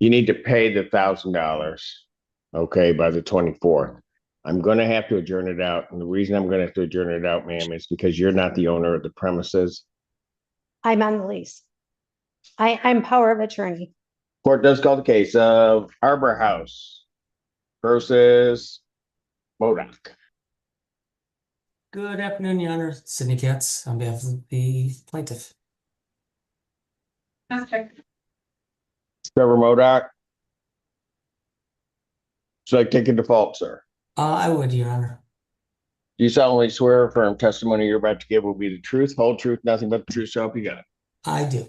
You need to pay the $1,000, okay, by the 24th. I'm going to have to adjourn it out. And the reason I'm going to have to adjourn it out, ma'am, is because you're not the owner of the premises. I'm on the lease. I'm power of attorney. Court does call the case of Arbor House versus Modok. Good afternoon, Your Honor. Sydney Katz on behalf of the plaintiff. Okay. Trevor Modok. So I take a default, sir. I would, Your Honor. Do you solemnly swear or affirm testimony you're about to give will be the truth, whole truth, nothing but the truth, so help you God? I do.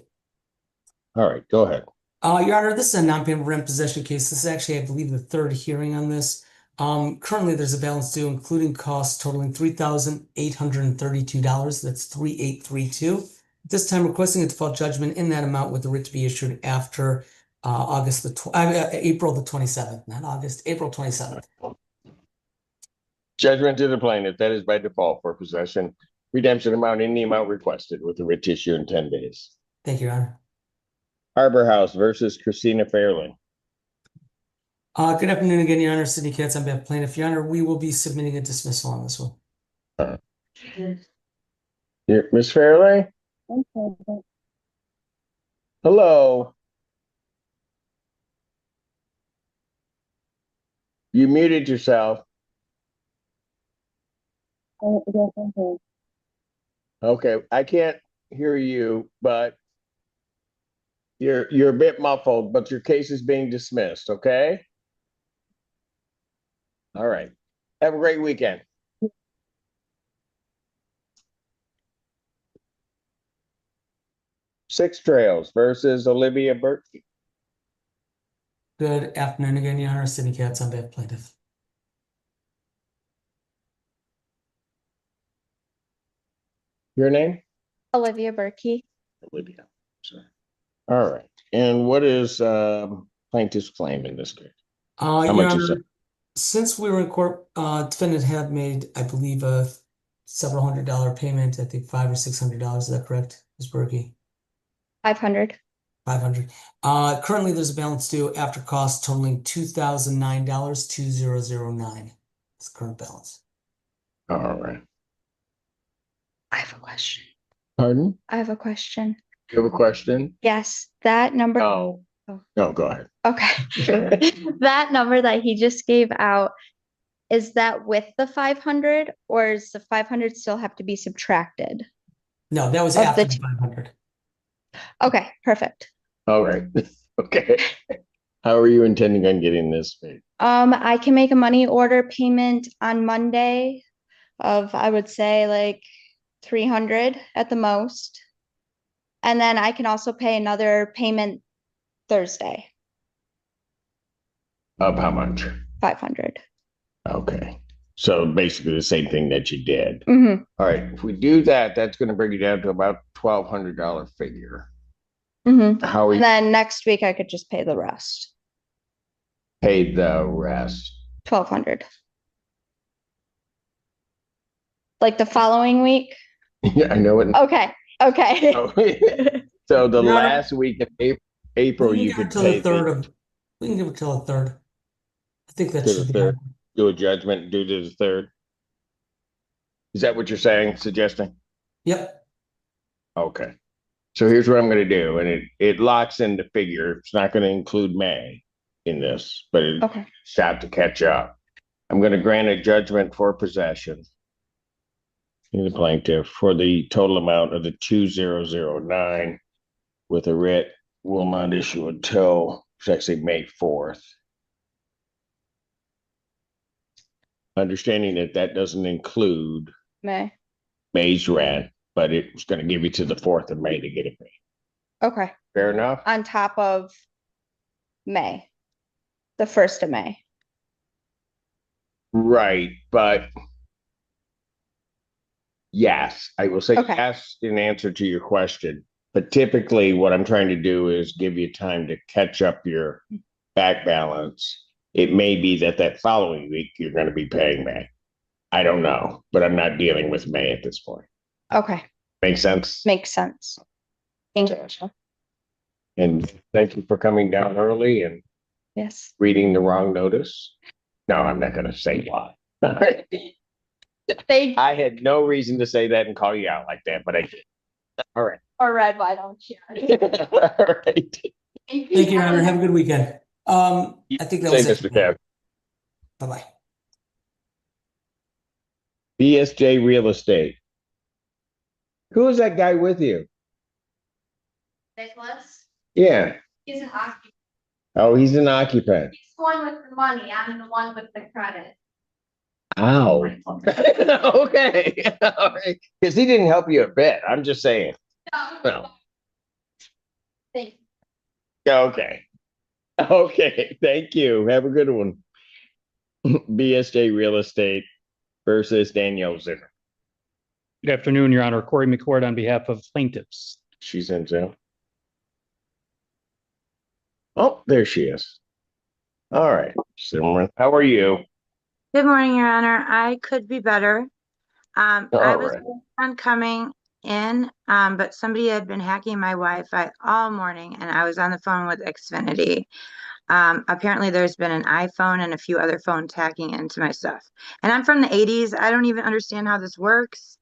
All right, go ahead. Your Honor, this is a non-payment rent possession case. This is actually, I believe, the third hearing on this. Currently, there's a balance due, including costs totaling $3,832. That's 3,832. At this time, requesting a default judgment in that amount with the writ to be issued after April the 27th, not August, April 27th. Judgment to the plaintiff, that is by default for possession. Redemption amount in the amount requested with the writ to issue in 10 days. Thank you, Your Honor. Arbor House versus Christina Fairley. Good afternoon again, Your Honor. Sydney Katz on behalf of plaintiff. Your Honor, we will be submitting a dismissal on this one. Miss Fairley? Hello. You muted yourself. Okay, I can't hear you, but you're a bit muffled, but your case is being dismissed, okay? All right. Have a great weekend. Six Trails versus Olivia Berkkey. Good afternoon again, Your Honor. Sydney Katz on behalf of plaintiff. Your name? Olivia Berkkey. Olivia. Sorry. All right. And what is plaintiff's claim in this case? How Your much is Honor, it? since we were in court, defendant had made, I believe, a several $100 payment. I think $500 or $600. Is that correct, Ms. Berkkey? 500. 500. Currently, there's a balance due after costs totaling $2,009, 2009. That's the current balance. All right. I have a question. Pardon? I have a question. You have a question? Yes, that number. No. Oh. No, go ahead. Okay. That number that he just gave out, is that with the 500 or does the 500 still have to be subtracted? No, that was Of after the the 500. Okay, perfect. All right. Okay. How are you intending on getting this paid? I can make a money order payment on Monday of, I would say, like 300 at the most. And then I can also pay another payment Thursday, Of how much? 500. Okay. So basically the same thing that you did. Mm-hmm. All right. If we do that, that's going to bring you down to about $1,200 figure. Mm-hmm. How are And you then next week I could just pay the rest, paid the rest? 1,200. Like the following week? Yeah, I know it. Okay. Okay. So the Your Honor, last week of April, we you can could give it till pay the third of. We can give it till the third. I think that to should the be third, fine. do a judgment due to the third. Is that what you're saying, suggesting? Yep. Okay. So here's what I'm going to do, and it locks in the figure. It's not going to include May in this, but it's Okay. got to catch up. I'm going to grant a judgment for possession in the plaintiff for the total amount of the 2,009 with a writ will not issue until, it's actually May 4th. Understanding that that doesn't include May. May's rent, but it's going to give you to the 4th of May to get it paid. Okay. Fair enough? On top of May, the 1st of May. Right, but yes, I will say Okay. yes in answer to your question. But typically, what I'm trying to do is give you time to catch up your back balance. It may be that following week you're going to be paying May. I don't know, but I'm not dealing with May at this point. Okay. Make sense? Makes sense. Thank you. And thank you for coming down early and Yes. reading the wrong notice. No, I'm not gonna say why. Thank I had no reason to say that and call you out like that, but I did. All right. or red, why don't you? All right. Thank you, Your Honor. Have a good weekend. I think that Say, was it. Mr. Tab. Bye-bye. BSJ Real Estate. Who is that guy with you? Nicholas, Yeah. he's an occupant. Oh, he's an occupant. He's the one with the money. I'm the one with the credit. Ow. Okay. All right. Because he didn't help you a bit. I'm just saying. No. Thank you. Okay. Okay. Thank you. Have a good one. BSJ Real Estate versus Danielle Zimmer. Good afternoon, Your Honor. Corey McCord on behalf of plaintiffs. She's in jail. Oh, there she is. All right. Zimmerman, how are you? Good morning, Your Honor. I could be better. I All was right. on coming in, but somebody had been hacking my Wi-Fi all morning and I was on the phone with Xfinity. Apparently there's been an iPhone and a few other phones hacking into my stuff. And I'm from the 80s. I don't even understand how this works.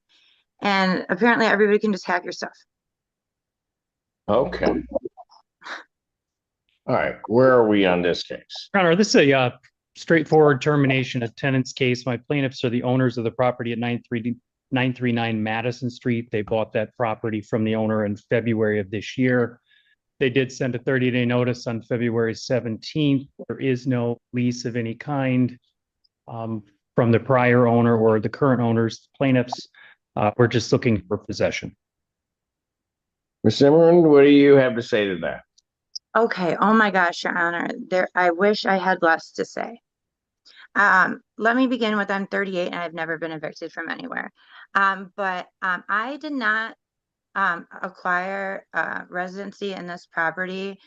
And apparently everybody can just hack your stuff. Okay. All right. Where are we on this case? Your Honor, this is a straightforward termination of tenants case. My plaintiffs are the owners of the property at 939 Madison Street. They bought that property from the owner in February of this year. They did send a 30-day notice on February 17th. There is no lease of any kind from the prior owner or the current owners. Plaintiffs, we're just looking for possession. Ms. Zimmerman, what do you have to say to that? Okay. Oh my gosh, Your Honor. I wish I had less to say. Let me begin with I'm 38 and I've never been evicted from anywhere. But I did not acquire residency in this property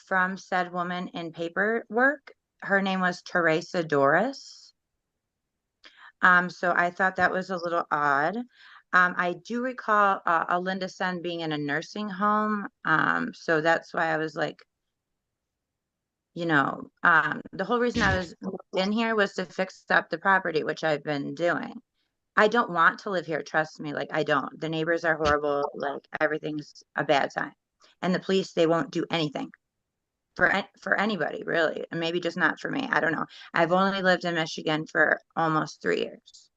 from said woman in paperwork. Her name was Teresa Doris. So I thought that was a little odd. I do recall Alinda Sen being in a nursing home. So that's why I was like, the whole reason I was in here was to fix up the property, which I've been doing. I don't want to live here. Trust me. Like I don't. The neighbors are horrible. Like everything's a bad time. And the police, they won't do anything for anybody really. And maybe just not for me. I don't know. I've only lived in Michigan for almost 3 years.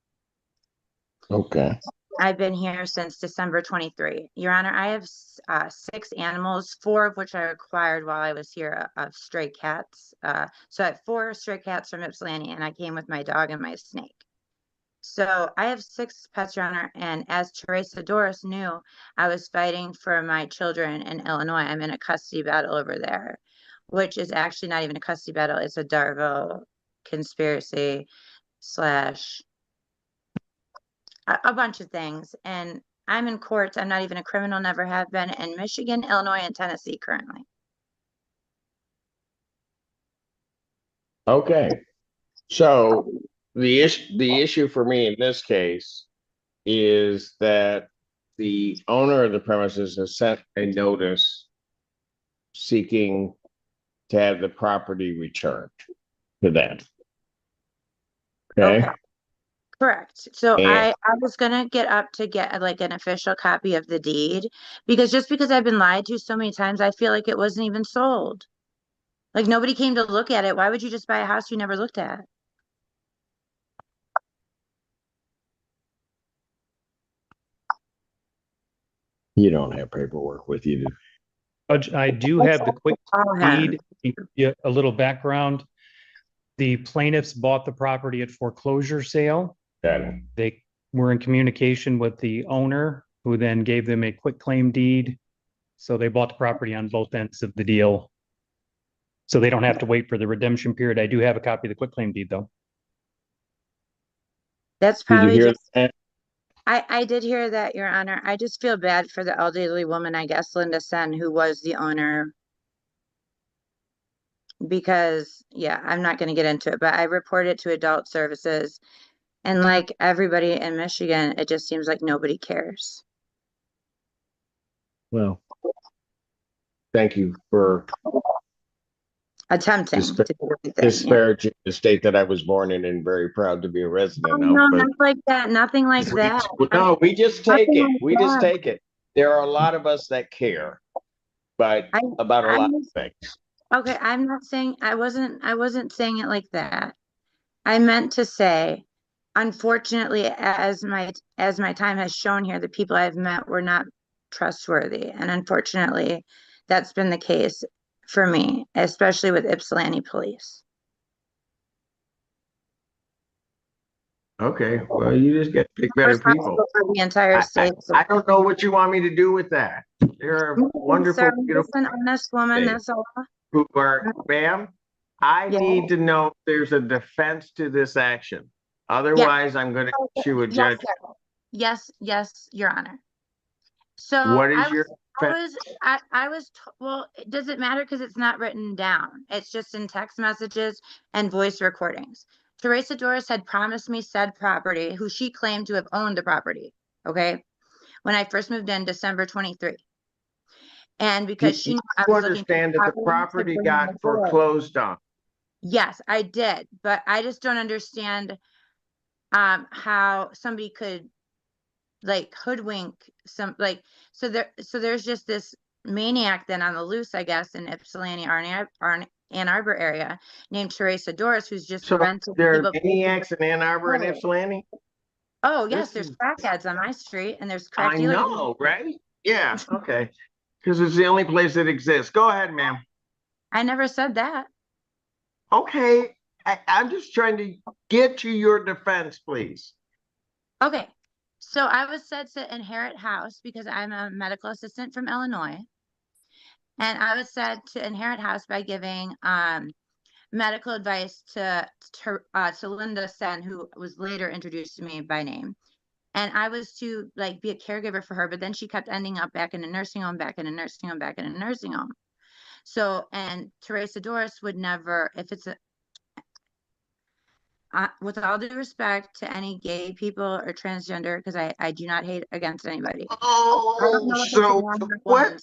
Okay. I've been here since December 23. Your Honor, I have 6 animals, 4 of which I acquired while I was here of stray cats. So I have 4 stray cats from Ypsilanti and I came with my dog and my snake. So I have 6 pets, Your Honor, and as Teresa Doris knew, I was fighting for my children in Illinois. I'm in a custody battle over there, which is actually not even a custody battle. It's a Darville conspiracy slash a bunch of things. And I'm in courts. I'm not even a criminal, never have been, in Michigan, Illinois, and Tennessee currently. Okay. So the issue for me in this case is that the owner of the premises has sent a notice seeking to have the property returned to them. Okay. Correct. So And- I was gonna get up to get like an official copy of the deed because just because I've been lied to so many times, I feel like it wasn't even sold. Like nobody came to look at it. Why would you just buy a house you never looked at? You don't have paperwork with you. Judge, I do have the quick Call him. deed. To give you a little background. The plaintiffs bought the property at foreclosure sale. Got it. They were in communication with the owner, who then gave them a quick claim deed. So they bought the property on both ends of the deal. So they don't have to wait for the redemption period. I do have a copy of the quick claim deed, though. That's Did you probably hear just, that? I did hear that, Your Honor. I just feel bad for the elderly woman, I guess, Linda Sen, who was the owner. Because, yeah, I'm not going to get into it, but I reported it to adult services. And like everybody in Michigan, it just seems like nobody cares. Well, Thank you for Attempting to do the right thing, yeah. disparaging the state that I was born in and very proud to be a Oh, resident no, of. But not like that, nothing like that. no, we just take Nothing it. like We just that. take it. There are a lot of us that care, but I- about a I'm lot of just- things. Okay, I'm not saying, I wasn't saying it like that. I meant to say, unfortunately, as my time has shown here, the people I've met were not trustworthy. And unfortunately, that's been the case for me, especially with Ypsilanti police. Okay, well, you just get to pick I'm better people. responsible for the entire state. so- I don't know what you want me to do with that. There are wonderful, Sir, beautiful just an honest woman, Hey. that's all. who are, ma'am, I Yeah. need to know if there's a defense to this action. Otherwise, I'm gonna issue a Yes, judge. sir. Yes, Your Honor. So What I is your, well, does it matter? Because it's not written down. It's just in text messages and voice recordings. Teresa Doris had promised me said property, who she claimed to have owned the property, okay? When I first moved in December 23. And because she knew I you was looking for understand that the to property bring got my boy. foreclosed on? Yes, I did, but I just don't understand how somebody could like hoodwink so there's just this maniac then on the loose, I guess, in Ypsilanti, Ann Arbor area named Teresa Doris, who's just So rented there are people. maniacs in Ann Arbor and Ypsilanti? Oh, yes, This there's is- crackheads on my street and there's crack I dealers. know, right? Yeah, okay. Because it's the only place that exists. Go ahead, ma'am. I never said that. Okay, I'm just trying to get to your defense, please. Okay, so I was said to inherit house because I'm a medical assistant from Illinois. And I was said to inherit house by giving medical advice to Linda Sen, who was later introduced to me by name. And I was to like be a caregiver for her, but then she kept ending up back in a nursing home, back in a nursing home, back in a nursing home. So, and Teresa Doris would never, if it's with all due respect to any gay people or transgender, because I do not hate against anybody. Oh, so what?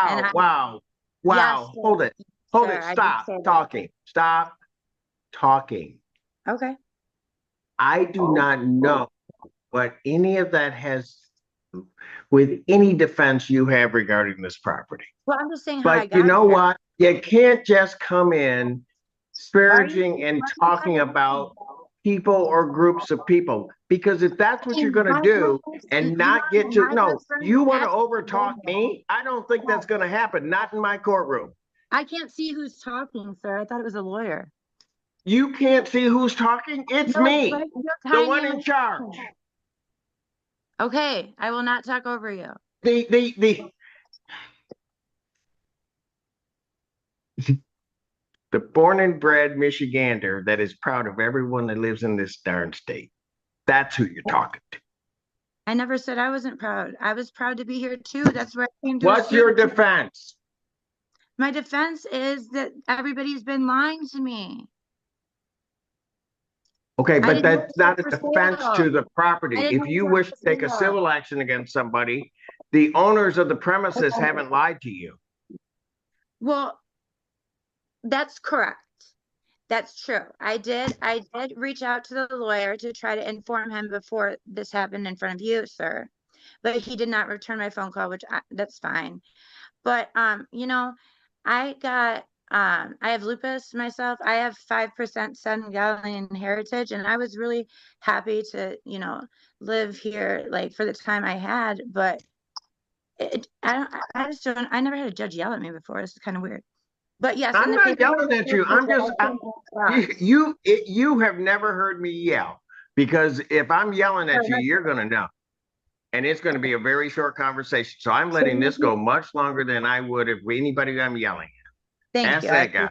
And Wow. Yes, Hold it. sir, I did Stop say that. talking. Stop talking. Okay. I do not know what any of that has with any defense you have regarding this property. Well, I'm just saying how I But got you know here. what? You can't just come in disparaging and Why are you talking about people or groups of people, because if that's what you're going to do and not get to, no, you want to overtalk me? I don't think that's going to happen. Not in my courtroom. I can't see who's talking, sir. I thought it was a lawyer. You can't see who's talking? It's No, me, right, you're the tiny one in and- charge. Okay, I will not talk over you. The born and bred Michigander that is proud of everyone that lives in this darn state. That's who you're talking to. I never said I wasn't proud. I was proud to be here too. That's where I came to. What's your defense? My defense is that everybody's been lying to me. Okay, I but didn't that's know not a for defense sale. to the property. I didn't If know you for wish to take a sale. civil action against somebody, the owners of the premises haven't lied to you. Well, that's correct. That's true. I did reach out to the lawyer to try to inform him before this happened in front of you, sir. But he did not return my phone call, which that's fine. But I got I have lupus myself. I have 5% Senegalian heritage, and I was really happy to, live here like for the time I had, but I never had a judge yell at me before. This is kind of weird. But yes, I'm not yelling at you. I'm just, you have never heard me yell, because if I'm yelling at you, you're going to know. And it's going to be a very short conversation. So I'm letting this go much longer than I would if anybody I'm yelling at. Thank Ask you. that guy.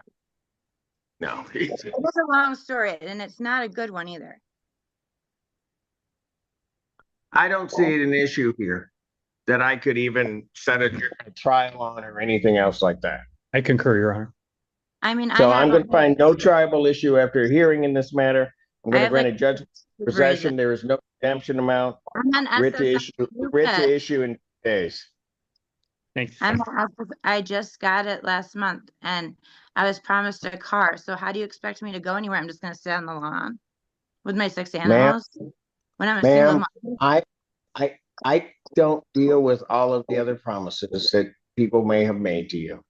No. It was a long story, and it's not a good one either. I don't see an issue here that I could even set a trial on or anything else like that. I concur, Your Honor. I mean, So I'm going to find no tribal issue after hearing in this matter. I'm going to grant a judgment of possession. There is no redemption amount. Writ to issue in days. Thanks. I just got it last month and I was promised a car. So how do you expect me to go anywhere? I'm just gonna sit on the lawn with my 6 animals when I'm a single Ma'am, mom. I don't deal with all of the other promises that people may have made to you.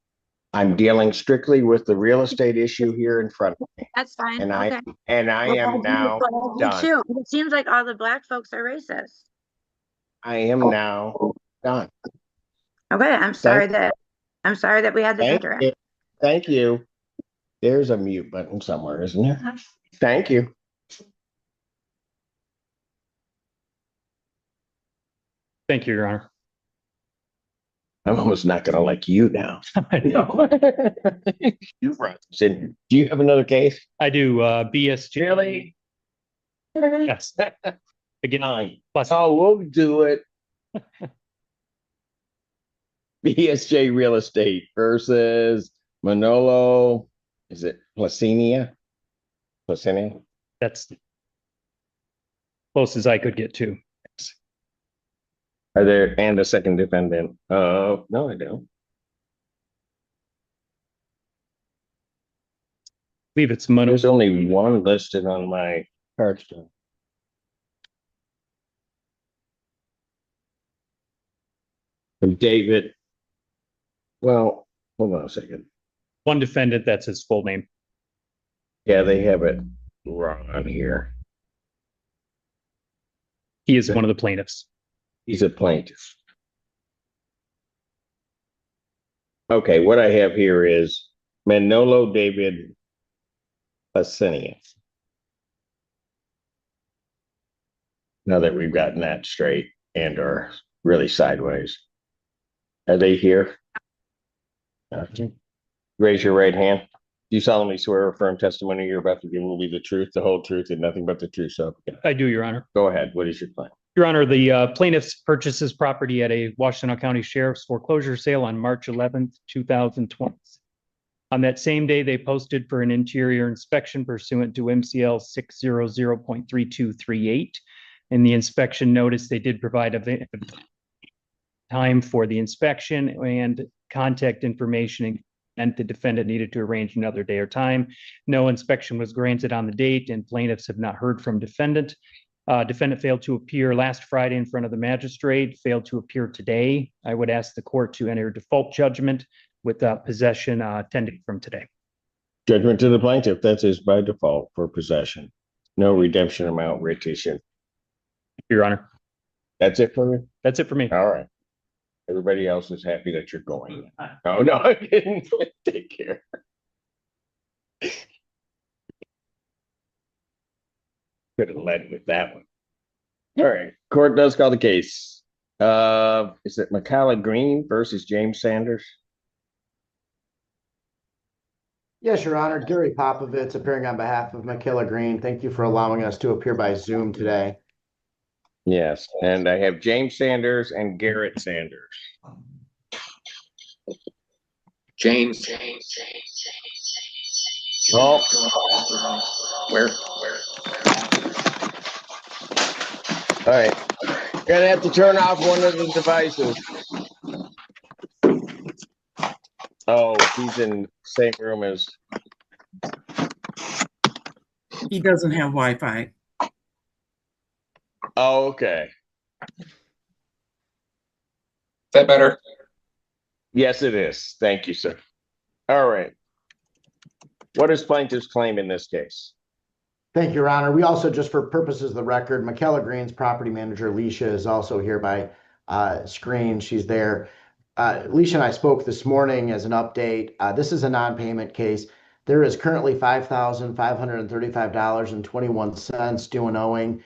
I'm dealing strictly with the real estate issue here in front of me, That's fine. and Okay. I am now done. Too. It seems like all the black folks are racist. I am now done. Okay, I'm sorry that we had this Thank interaction. you. Thank you. There's a mute button somewhere, isn't there? Thank you. Thank you, Your Honor. I'm almost not gonna like you now. I know. You brought this in. Do you have another case? I do, BSJ. Really? Yes. Again, plus, Oh, we'll do it. BSJ Real Estate versus Manolo. Is it Placinia? Placinia? that's close as I could get to. Are there, and a second defendant? No, I don't. I believe it's Manolo. There's only one listed on my card. David. Well, hold on a second. One defendant, that's his full name. Yeah, they have it wrong on here. He is one of the plaintiffs. He's a plaintiff. Okay, what I have here is Manolo David Placinia. Now that we've gotten that straight and are really sideways. Are they here? Raise your right hand. Do you solemnly swear or affirm testimony you're about to give will be the truth, the whole truth, and nothing but the truth? So I do, Your Honor. go ahead. What is your plan? Your Honor, the plaintiffs purchased this property at a Washington County Sheriff's foreclosure sale on March 11th, 2020. On that same day, they posted for an interior inspection pursuant to MCL 600.3238. In the inspection notice, they did provide a time for the inspection and contact information, and the defendant needed to arrange another day or time. No inspection was granted on the date, and plaintiffs have not heard from defendant. Defendant failed to appear last Friday in front of the magistrate, failed to appear today. I would ask the court to enter default judgment with possession tended from today. Judgment to the plaintiff. That is by default for possession. No redemption amount retention. Your Honor, That's it for me? that's it for me. All right. Everybody else is happy that you're going. Oh, no, I didn't. Take care. Could have led with that one. All right, court does call the case. Is it McCalla Green versus James Sanders? Yes, Your Honor. Gary Popovitz appearing on behalf of McKilla Green. Thank you for allowing us to appear by Zoom today. Yes, and I have James Sanders and Garrett Sanders. James. Oh, Where? all right. Gonna have to turn off one of the devices. Oh, he's in the same room as. He doesn't have Wi-Fi. Oh, okay. Is that better? Yes, it is. Thank you, sir. All right. What is plaintiff's claim in this case? Thank you, Your Honor. We also, just for purposes of the record, McKella Green's property manager, Alicia, is also here by screen. She's there. Alicia and I spoke this morning as an update. This is a non-payment case. There is currently $5,535.21 due and owing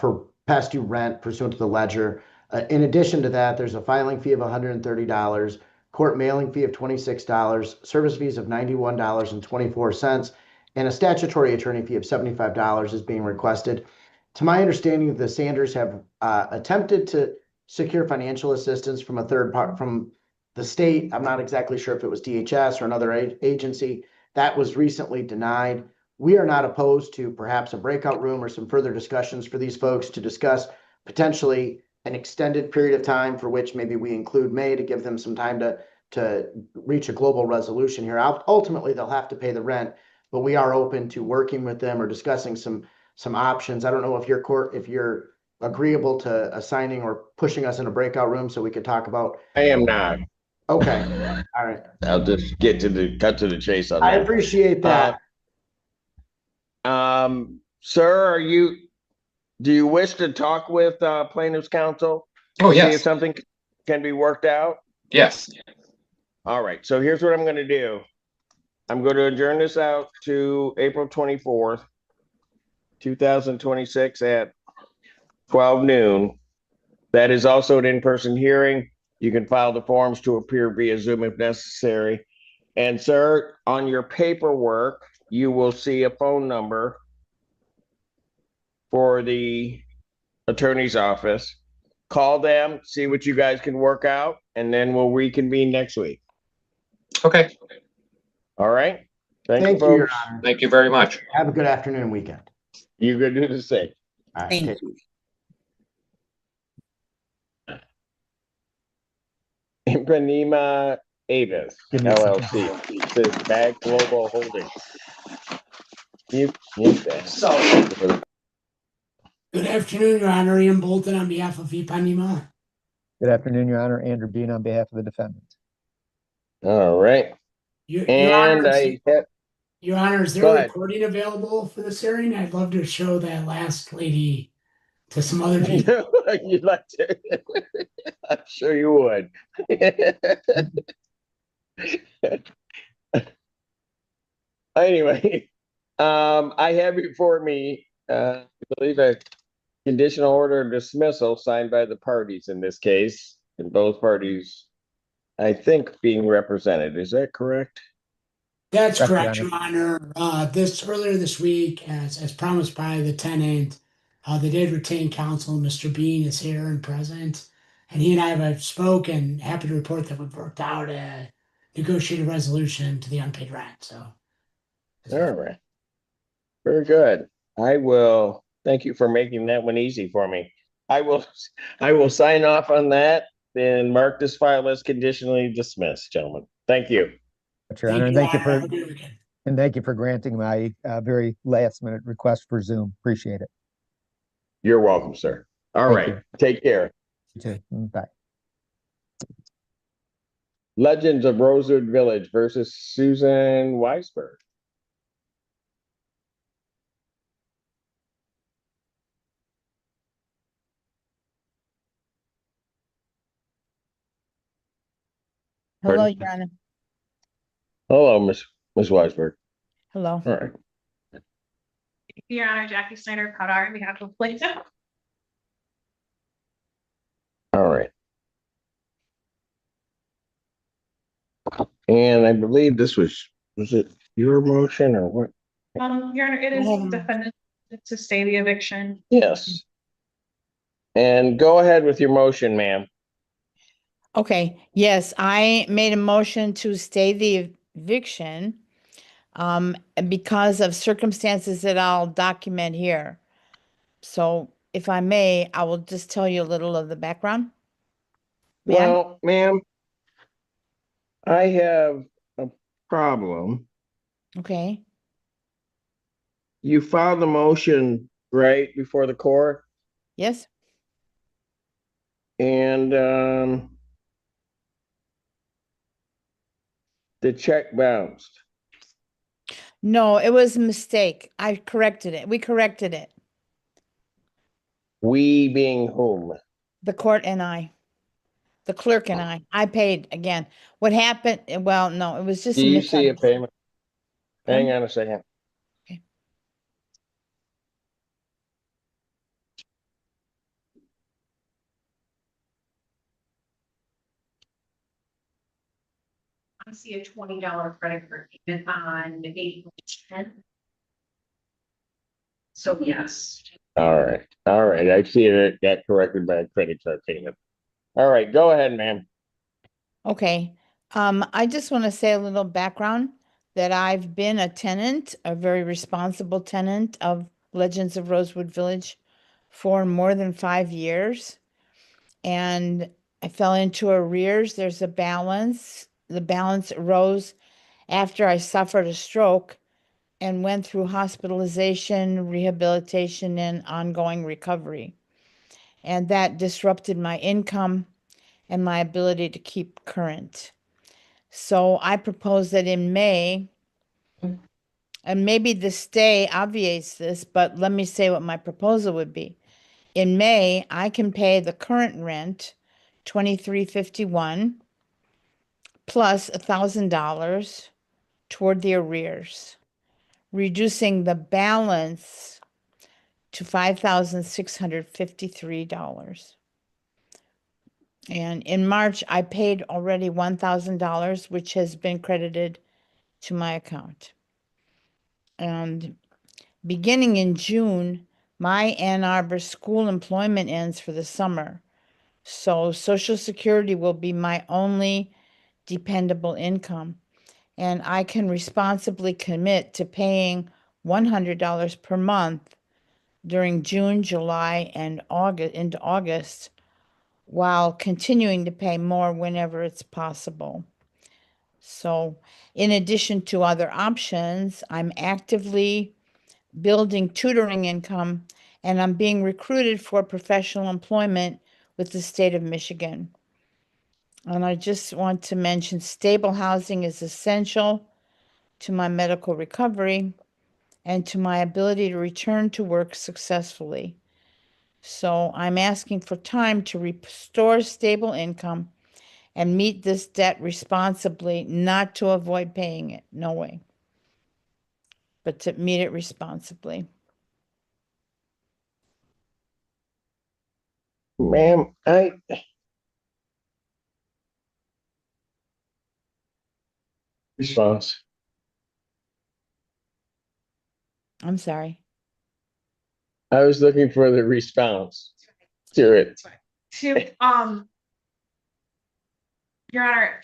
for past due rent pursuant to the ledger. In addition to that, there's a filing fee of $130, court mailing fee of $26, service fees of $91.24, and a statutory attorney fee of $75 is being requested. To my understanding, the Sanders have attempted to secure financial assistance from a third part from the state. I'm not exactly sure if it was DHS or another agency. That was recently denied. We are not opposed to perhaps a breakout room or some further discussions for these folks to discuss potentially an extended period of time for which maybe we include May to give them some time to reach a global resolution here. Ultimately, they'll have to pay the rent, but we are open to working with them or discussing some options. I don't know if you're agreeable to assigning or pushing us in a breakout room so we could talk about. I am not. Okay, all right. I'll just cut to the chase on I that. appreciate that. Sir, do you wish to talk with plaintiff's counsel? Oh, See if yes, something can be worked out? yes. All right, so here's what I'm gonna do. I'm going to adjourn this out to April 24th, 2026 at 12 noon. That is also an in-person hearing. You can file the forms to appear via Zoom if necessary. And sir, on your paperwork, you will see a phone number for the attorney's office. Call them, see what you guys can work out, and then we'll reconvene next week. Okay, All right? Thank Thank you, you, Your folks. Honor. thank you very much. Have a good afternoon and weekend. You could do the same. All right. Thank take- Impanema Avis LLC. It says Bag Global Holdings. You bet. Good afternoon, Your Honor. Ian Bolton on behalf of Ipanema. Good afternoon, Your Honor. Andrew Bean on behalf of the defendant. All right. Your And Honor, Your Honor, is there Go a ahead. recording available for this hearing? I'd love to show that last lady to some other people. You'd like to? I'm sure you would. Anyway, I have before me, I believe a conditional order of dismissal signed by the parties in this case, and both parties, I think, being represented. Is that correct? That's Correct, correct, Your Your Honor. Earlier this week, as promised by the tenant, they did retain counsel. Mr. Bean is here and present, and he and I have spoken. Happy to report that we've worked out a negotiated resolution to the unpaid rent. So, All right. Very good. I will, thank you for making that one easy for me. I will sign off on that, then mark this file as conditionally dismissed, gentlemen. Thank you. Your Honor, and thank you Your Honor. for Have a good weekend. and thank you for granting my very last minute request for Zoom. Appreciate it. You're welcome, sir. All Thank right. you. Take care. You too. Bye. Legends of Rosewood Village versus Susan Weisberg. Hello, Pardon? Your Honor. Hello, Miss Weisberg. Hello. All right. Your Honor, Jackie Snyder, Powder, on behalf of plaintiff. All right. And I believe this was it your motion or what? Your Honor, it is defendant to stay the eviction. Yes. And go ahead with your motion, ma'am. Okay, yes, I made a motion to stay the eviction because of circumstances that I'll document here. So if I may, I will just tell you a little of the background. Ma'am? Well, ma'am, I have a problem. Okay, You filed the motion right before the court, yes, and the check bounced. no, it was a mistake. I corrected it. We corrected it. We being whom? The court and I, the clerk and I paid again. What happened? Well, no, it was just Do a you see a misunderstanding. payment? Hang on a second. Okay. I see a $20 credit card payment on April 10th. So yes. All right. All right. I see it got corrected by a credit card payment. All right. Go ahead, ma'am. Okay, I just want to say a little background that I've been a tenant, a very responsible tenant of Legends of Rosewood Village for more than 5 years. and I fell into arrears. There's a balance. The balance arose after I suffered a stroke and went through hospitalization, rehabilitation, and ongoing recovery. And that disrupted my income and my ability to keep current. So I propose that in May, and maybe the stay obviates this, but let me say what my proposal would be. In May, I can pay the current rent, $23.51, plus $1,000 toward the arrears, reducing the balance to $5,653. And in March, I paid already $1,000, which has been credited to my account. And beginning in June, my Ann Arbor school employment ends for the summer. So Social Security will be my only dependable income. And I can responsibly commit to paying $100 per month during June, July, and August into August, while continuing to pay more whenever it's possible. So, in addition to other options, I'm actively building tutoring income, and I'm being recruited for professional employment with the state of Michigan. And I just want to mention stable housing is essential to my medical recovery and to my ability to return to work successfully. So I'm asking for time to restore stable income and meet this debt responsibly, not to avoid paying it, no way, but to meet it responsibly. Ma'am, response. I'm sorry. I was looking for the response to it. To, Your Honor.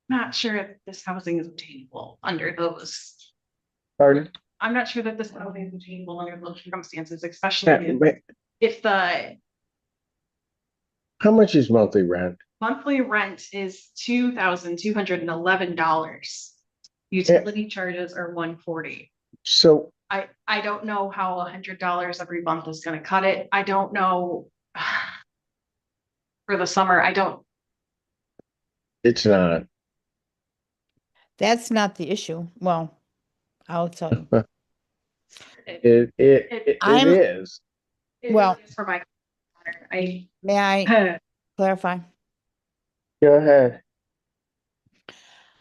Not sure if this housing is obtainable under those. Pardon? I'm not sure that this housing is obtainable under those circumstances, Yeah, especially but if the how much is monthly rent? monthly rent is $2,211. Utility charges are $140. So I don't know how $100 every month is gonna cut it. I don't know. For the summer, I don't. it's not. That's not the issue. Well, I'll tell you. It I'm- is. Well, for my, May I clarify? Go ahead.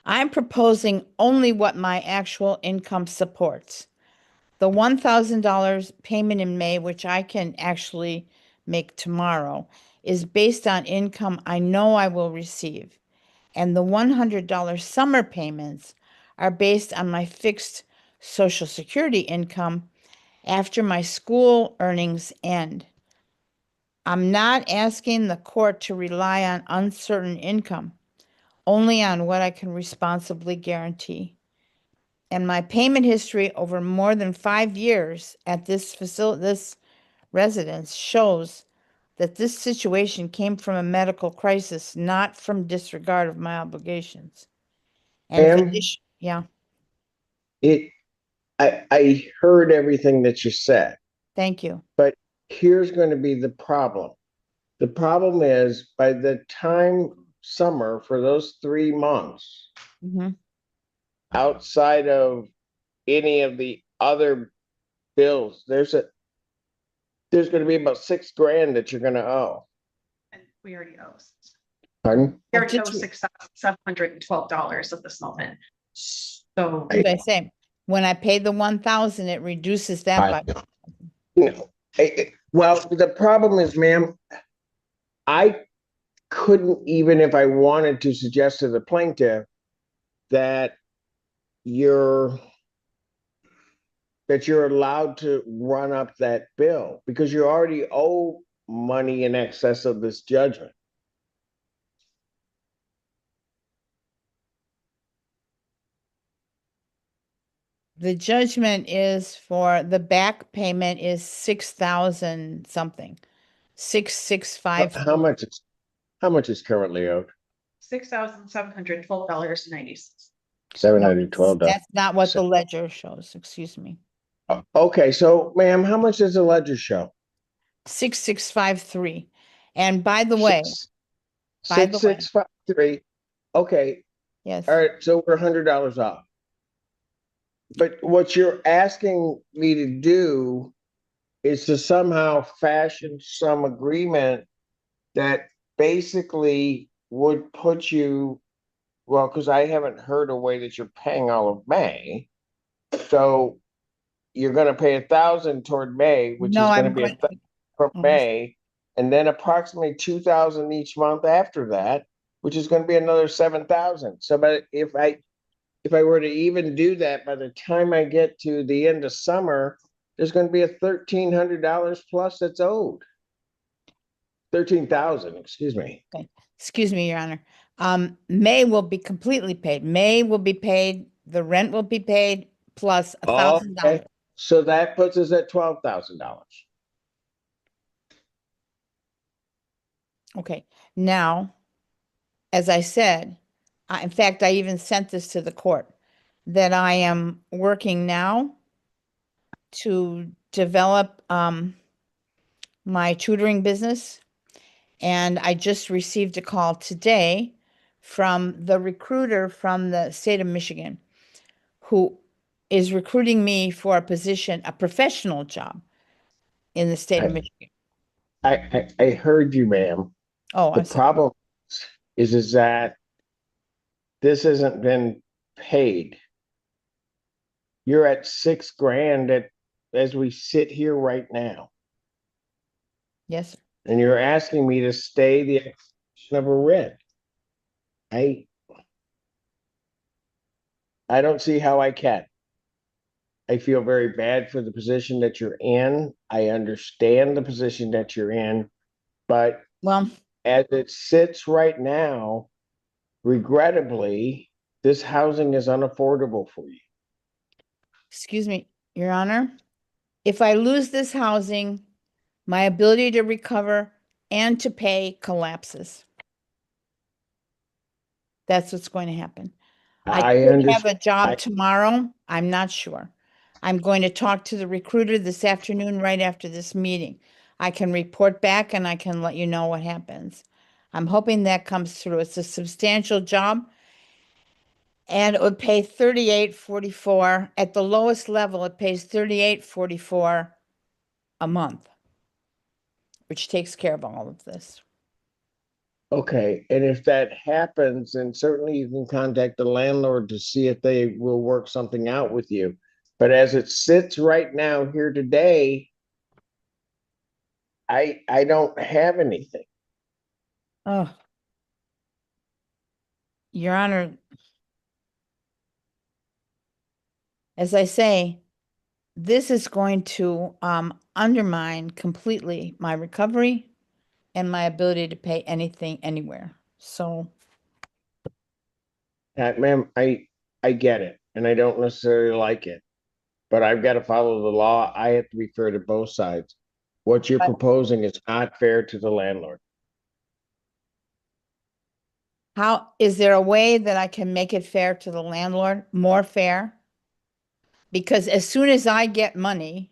I'm proposing only what my actual income supports. The $1,000 payment in May, which I can actually make tomorrow, is based on income I know I will receive. And the $100 summer payments are based on my fixed Social Security income after my school earnings end. I'm not asking the court to rely on uncertain income, only on what I can responsibly guarantee. And my payment history over more than 5 years at this facility, this residence, shows that this situation came from a medical crisis, not from disregard of my obligations. And yeah. I heard everything that you said. Thank you. But here's going to be the problem. The problem is by the time summer for those 3 months, outside of any of the other bills, there's going to be about $6,000 that you're going to owe. and we already owe. Pardon? We already owe $6,712 at this moment. So. What did I say? When I pay the 1,000, it reduces that by. No. Well, the problem is, ma'am, I couldn't, even if I wanted to, suggest to the plaintiff that you're allowed to run up that bill because you already owe money in excess of this judgment. The judgment is for the back payment is 6,000 something. 6,653. How much is currently owed? $6,712.90. $712. That's not what the ledger shows, excuse me. Okay, so ma'am, how much does the ledger show? 6,653. And by the way, by the way, 6653. Okay, yes, all right, so we're $100 off. But what you're asking me to do is to somehow fashion some agreement that basically would put you, well, because I haven't heard a way that you're paying all of May. So you're gonna pay 1,000 toward May, which no, is gonna I'm be going, 1,000 for May, and then approximately 2,000 each month after that, which is gonna be another 7,000. So, but if I were to even do that, by the time I get to the end of summer, there's gonna be a $1,300 plus that's owed. 13,000, excuse me. excuse me, Your Honor. May will be completely paid. May will be paid, the rent will be paid plus $1,000. Okay, so that puts us at $12,000. Okay, now, as I said, in fact, I even sent this to the court, that I am working now to develop my tutoring business. And I just received a call today from the recruiter from the state of Michigan, who is recruiting me for a position, a professional job in the state of Michigan. I heard you, ma'am. Oh, The I'm sorry. problem is that this hasn't been paid. You're at $6,000 as we sit here right now, Yes, sir. and you're asking me to stay the execution of a writ. I don't see how I can. I feel very bad for the position that you're in. I understand the position that you're in, but Well, as it sits right now, regrettably, this housing is unaffordable for you. excuse me, Your Honor. If I lose this housing, my ability to recover and to pay collapses. That's what's going to happen. I could have a job tomorrow. I'm not sure. I'm going to talk to the recruiter this afternoon, right after this meeting. I can report back and I can let you know what happens. I'm hoping that comes through. It's a substantial job. And it would pay $38.44. At the lowest level, it pays $38.44 a month, which takes care of all of this. Okay, and if that happens, then certainly you can contact the landlord to see if they will work something out with you. But as it sits right now here today, I don't have anything. Oh, Your Honor, as I say, this is going to undermine completely my recovery and my ability to pay anything anywhere. So, Ma'am, I get it, and I don't necessarily like it, but I've got to follow the law. I have to be fair to both sides. What you're proposing is not fair to the landlord. how is there a way that I can make it fair to the landlord, more fair? Because as soon as I get money,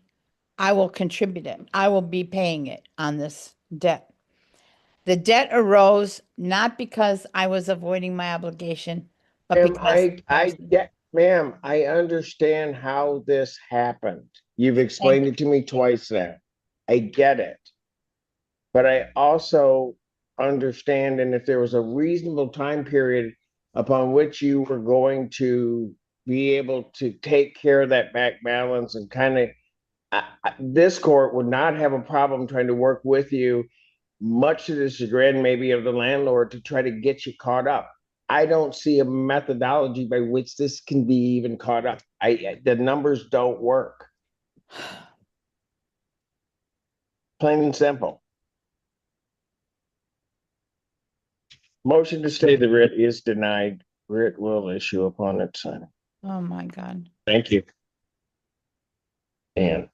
I will contribute it. I will be paying it on this debt. The debt arose not because I was avoiding my obligation, but because Ma'am, I understand how this happened. You've explained it to me twice now. I get it. But I also understand, and if there was a reasonable time period upon which you were going to be able to take care of that back balance and kind of, this court would not have a problem trying to work with you, much to the chagrin maybe of the landlord, to try to get you caught up. I don't see a methodology by which this can be even caught up. The numbers don't work. Plain and simple. Motion to stay the writ is denied. Writ will issue upon its signing. oh my God. Thank you. And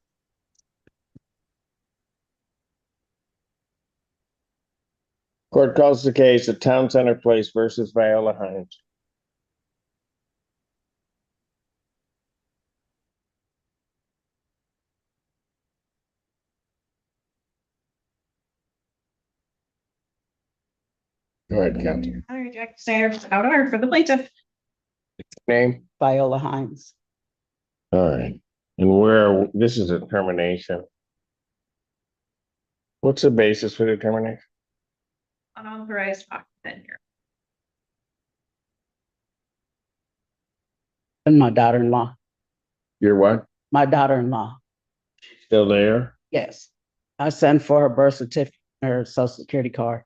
court calls the case of Town Center Place versus Viola Hines. Go ahead, Counsel. All right, Jack Sanders, out order for the plaintiff. Name? Viola Hines. All right. And where, this is a termination. What's the basis for the termination? Unauthorized occupant here. And my daughter-in-law. Your what? My daughter-in-law. Still there? Yes. I sent for her birth certificate, her social security card.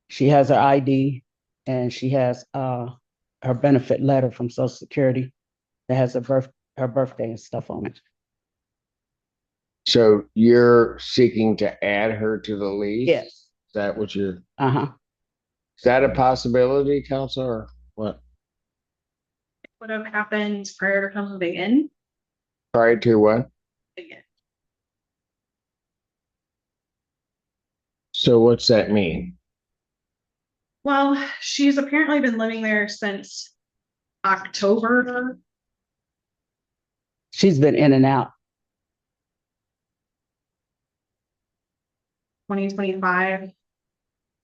She has her ID and she has her benefit letter from Social Security that has her birthday and stuff on it. So you're seeking to add her to the lease? Yes. Is that what you're, Uh-huh. is that a possibility, Counsel, or what? Would have happened prior to coming in. Prior to what? Again. So what's that mean? Well, she's apparently been living there since October. She's been in and out. 2025.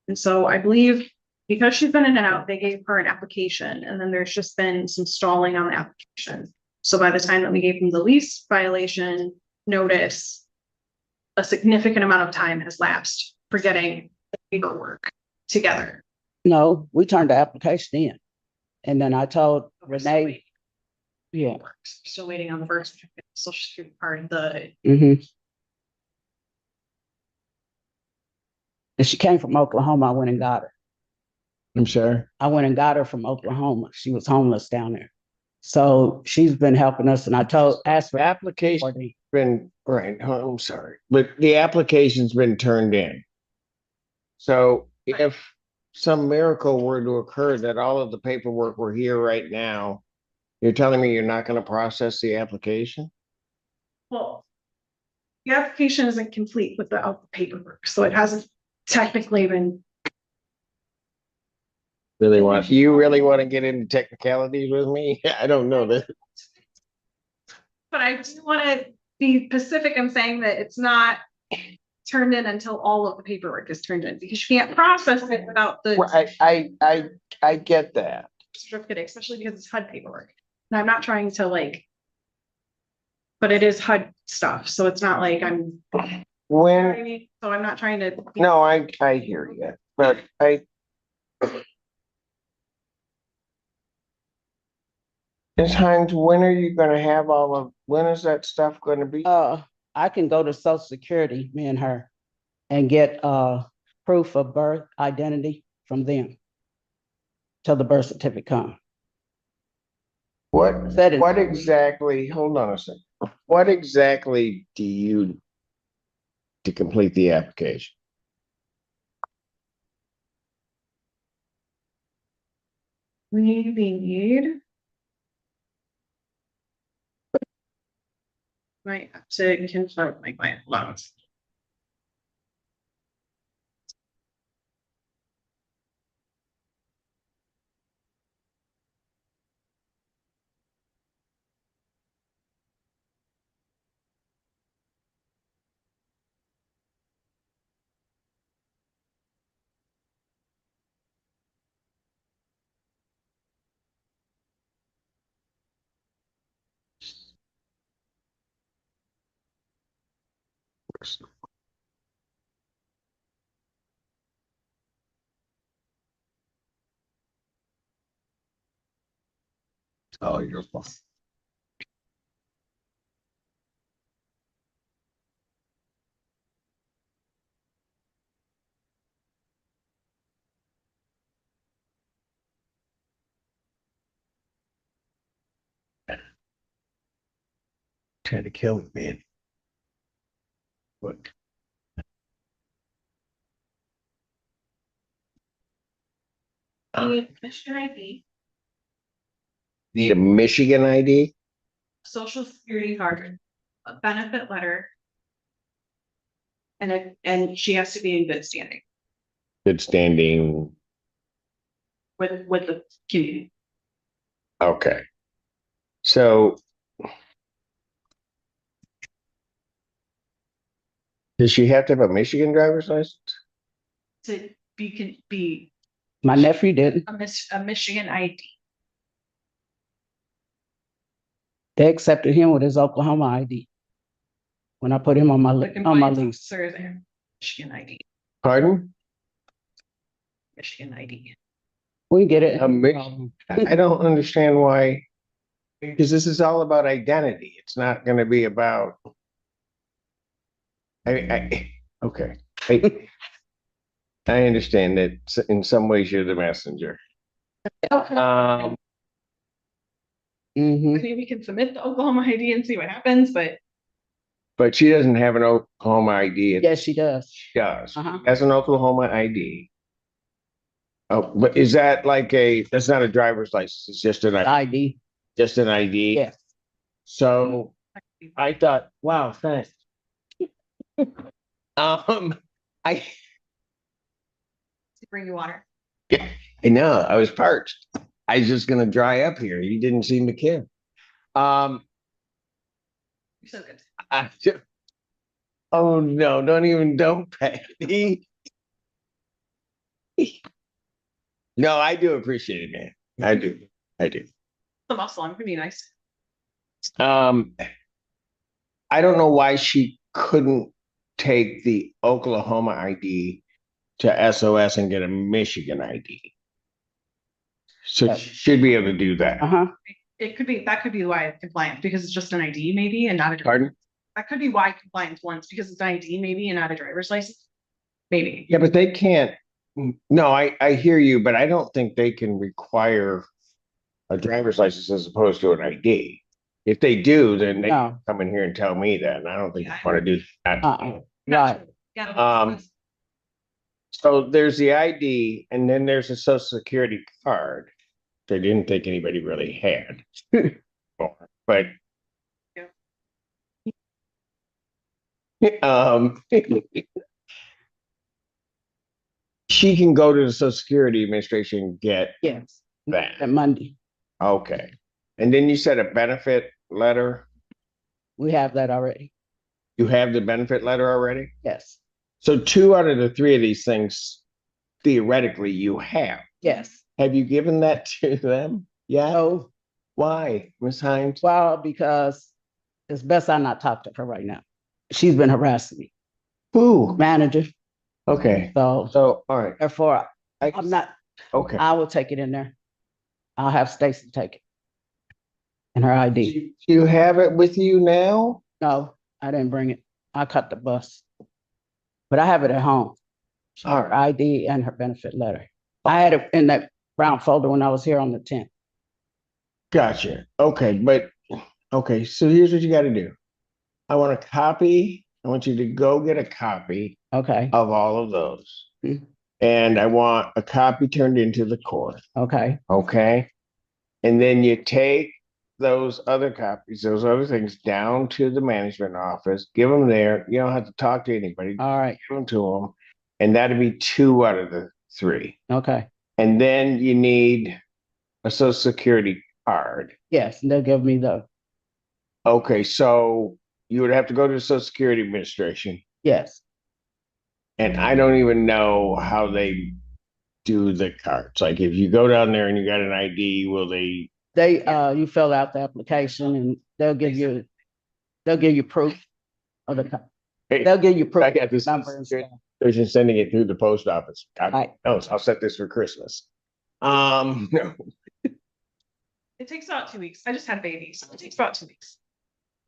And so I believe because she's been in and out, they gave her an application and then there's just been some stalling on the application. So by the time that we gave them the lease violation notice, a significant amount of time has lapsed for getting the paperwork together. No, we turned the application in. And then I told We're still Renee, waiting. yeah. Still waiting on the birth certificate, social security card, the Mm-hmm. And she came from Oklahoma. I went and got her. I'm sorry. I went and got her from Oklahoma. She was homeless down there. So she's been helping us and I asked for Application been, right, oh, I'm sorry, but the application's been turned in. So if some miracle were to occur that all of the paperwork were here right now, you're telling me you're not gonna process the application? well, the application isn't complete without the paperwork, so it hasn't technically been. You really want to get into technicalities with me? I don't know that. But I do want to be specific in saying that it's not turned in until all of the paperwork is turned in, because you can't process it without the Well, I get that. certificate, especially because it's HUD paperwork. And I'm not trying to like, but it is HUD stuff, so it's not like I'm, When, so I'm not trying to. no, I hear you, but Ms. Hines, when are you gonna have when is that stuff gonna be? I can go to Social Security, me and her, and get proof of birth identity from them till the birth certificate comes. What exactly, hold on a second. What exactly do you to complete the application? We need. Might have to confirm with my client loans. Oh, you're fine. Trying to kill me, man. What? Michigan ID, Need a Michigan ID? social security card, a benefit letter. And she has to be in good standing Good standing. with the community. Okay. So does she have to have a Michigan driver's license? To be My nephew didn't. a Michigan ID. They accepted him with his Oklahoma ID. When I put him on my The on my compliance lease. officer is a Michigan ID. Pardon? Michigan ID. We get it. I don't understand why, because this is all about identity. It's not gonna be about. Okay. I understand that in some ways you're the messenger. Mhm. Maybe we can submit the Oklahoma ID and see what happens, But she doesn't have an Oklahoma ID. Yes, she does. She does. Uh-huh. Has an Oklahoma ID. Oh, but is that like that's not a driver's license, it's just an ID. Just an ID? Yes. So I thought, wow, thanks. I bring you water. I know, I was parched. I was just gonna dry up here. You didn't seem to care. You're so good. Oh no, don't pay. No, I do appreciate it, man. I do. The muscle, I'm pretty nice. I don't know why she couldn't take the Oklahoma ID to SOS and get a Michigan ID. So she should be able to do that. Uh-huh. That could be why it's compliant, because it's just an ID maybe and not a. Pardon? That could be why compliance once, because it's an ID maybe and not a driver's license. Maybe. Yeah, but they can't. No, I hear you, but I don't think they can require a driver's license as opposed to an ID. If they do, then they No. come in here and tell me that, and I don't think I want to do that. Right. Yeah. So there's the ID, and then there's a social security card. I didn't think anybody really had. But she can go to the Social Security Administration and get Yes. that. That Monday. Okay. And then you said a benefit letter. We have that already. You have the benefit letter already? Yes. So 2 out of the 3 of these things, theoretically, you have. Yes. Have you given that to them? Yeah. So, Why, Ms. Hines? well, because it's best I not talk to her right now. She's been harassing me. Who? Manager. Okay. So All right. therefore, I'm not. Okay. I will take it in there. I'll have Stacy take it. And her ID. Do you have it with you now? No, I didn't bring it. I cut the bus. But I have it at home. All Her ID and her benefit letter. I had it in that brown folder when I was here on the 10th. Gotcha. Okay, okay, so here's what you got to do. I want a copy. I want you to go get a copy Okay. of all of those. Mhm. And I want a copy turned into the court. Okay. Okay. And then you take those other copies, those other things down to the management office, give them there. You don't have to talk to anybody. All right. Give them to them. And that'd be 2 out of the 3. Okay. And then you need a social security card. Yes, they'll give me the. Okay, so you would have to go to the Social Security Administration. Yes. And I don't even know how they do the cards. Like if you go down there and you got an ID, will they? You fill out the application and they'll give you proof of the. Hey, They'll give you proof. I got this number and stuff. They're just sending it through the post office. God Right. knows, I'll set this for Christmas. No. It takes about 2 weeks. I just had a baby, so it takes about 2 weeks.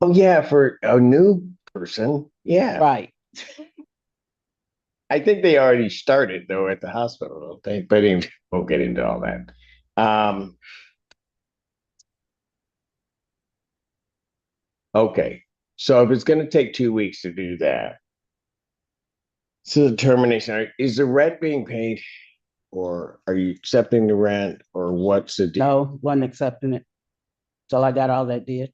Oh yeah, for a new person. Yeah. Right. I think they already started though at the hospital, don't they? But anyway, we'll get into all that. Okay, so if it's going to take 2 weeks to do that, so the termination, is the rent being paid, or are you accepting the rent, or what's the deal? No, wasn't accepting it. So I got all that did.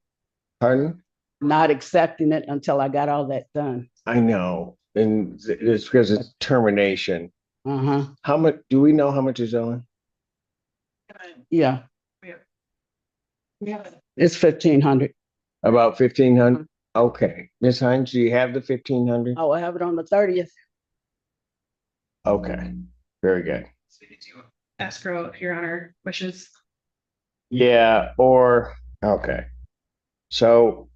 Pardon? not accepting it until I got all that done. I know, and it's because it's termination. Uh-huh, How much, do we know how much is owing? yeah, Yeah. it's 1,500. About 1,500? Okay, Ms. Hines, do you have the 1,500? I will have it on the 30th. Okay, very good. Escrow, if your honor wishes. Yeah, or, okay. So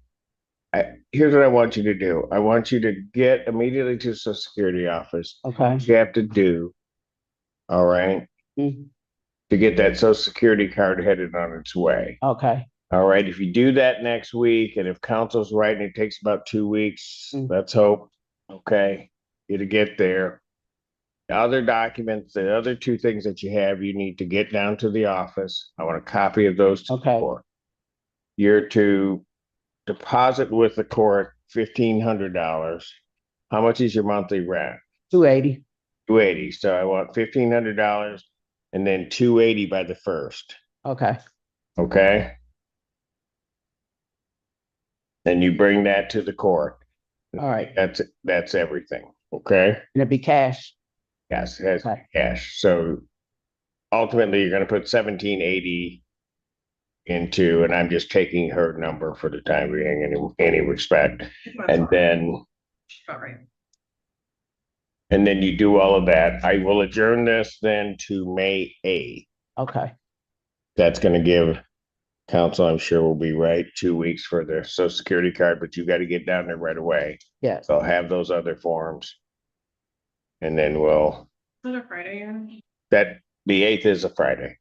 here's what I want you to do. I want you to get immediately to the Social Security office. Okay. You have to do, all right, Mhm. to get that Social Security card headed on its way. Okay, All right, if you do that next week, and if counsel's right and it takes about 2 weeks, Mm. let's hope, okay, you to get there. The other documents, the other two things that you have, you need to get down to the office. I want a copy of those. Okay. You're to deposit with the court $1,500. How much is your monthly rent? 280. 280. So I want $1,500 and then 280 by the 1st. Okay, Okay. Then you bring that to the court. all right. That's everything. Okay. And it'd be cash. Yes, it has Okay. cash. So ultimately you're going to put 1,780 into, and I'm just taking her number for the time being in any respect. And then About right. And then you do all of that. I will adjourn this then to May 8th. Okay, That's going to give council, I'm sure will be right, 2 weeks for the Social Security card, but you got to get down there right away. yes. So have those other forms. And then we'll, Is that a Friday, Your Honor? that, the 8th is a Friday.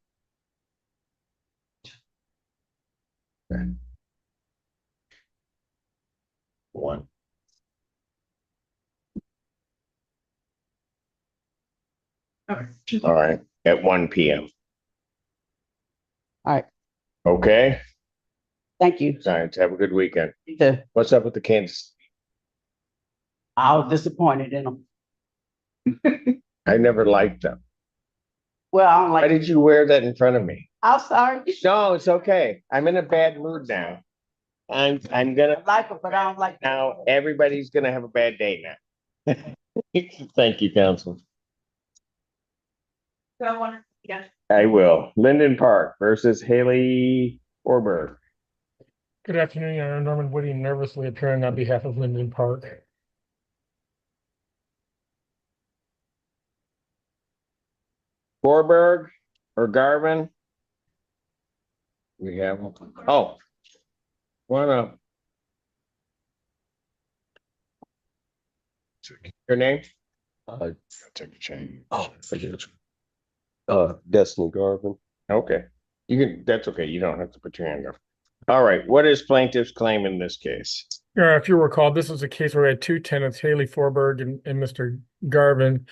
Okay. One. Okay. All right, at 1 p.m. All right. Okay, Thank you. science, have a good weekend. You too. What's up with the Kansas? I was disappointed in them. I never liked them. Well, I don't Why like, did you wear that in front of me? I'm sorry. No, it's okay. I'm in a bad mood now. I'm I gonna, like them, but I don't like. now everybody's gonna have a bad day now. Thank you, counsel. Go one. Yeah. I will. Linden Park versus Haley Orberg. Good afternoon, Your Honor. Norman Woody, nervously appearing on behalf of Linden Park. Orberg or Garvin? We have, oh. Wanna. Your name? Take a change. Oh, forget it. Destiny Garvin. Okay. You can, that's okay. You don't have to put your hand up. All right. What is plaintiff's claim in this case? If you recall, this was a case where we had two tenants, Haley Forberg and Mr. Garvin.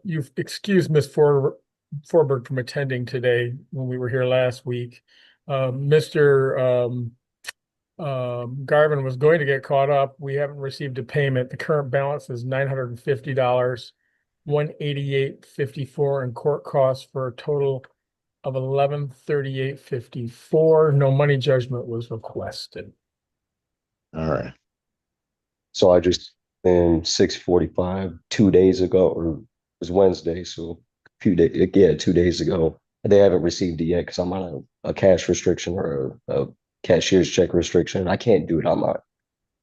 You've excused Ms. Forberg from attending today when we were here last week. Mr. Garvin was going to get caught up. We haven't received a payment. The current balance is $950, $188.54 in court costs for a total of $1138.54. No money judgment was requested. All right. So I just in 6:45 2 days ago, or it was Wednesday, so a few days, yeah, 2 days ago. They haven't received it yet because I'm on a cash restriction or a cashier's check restriction. I can't do it online.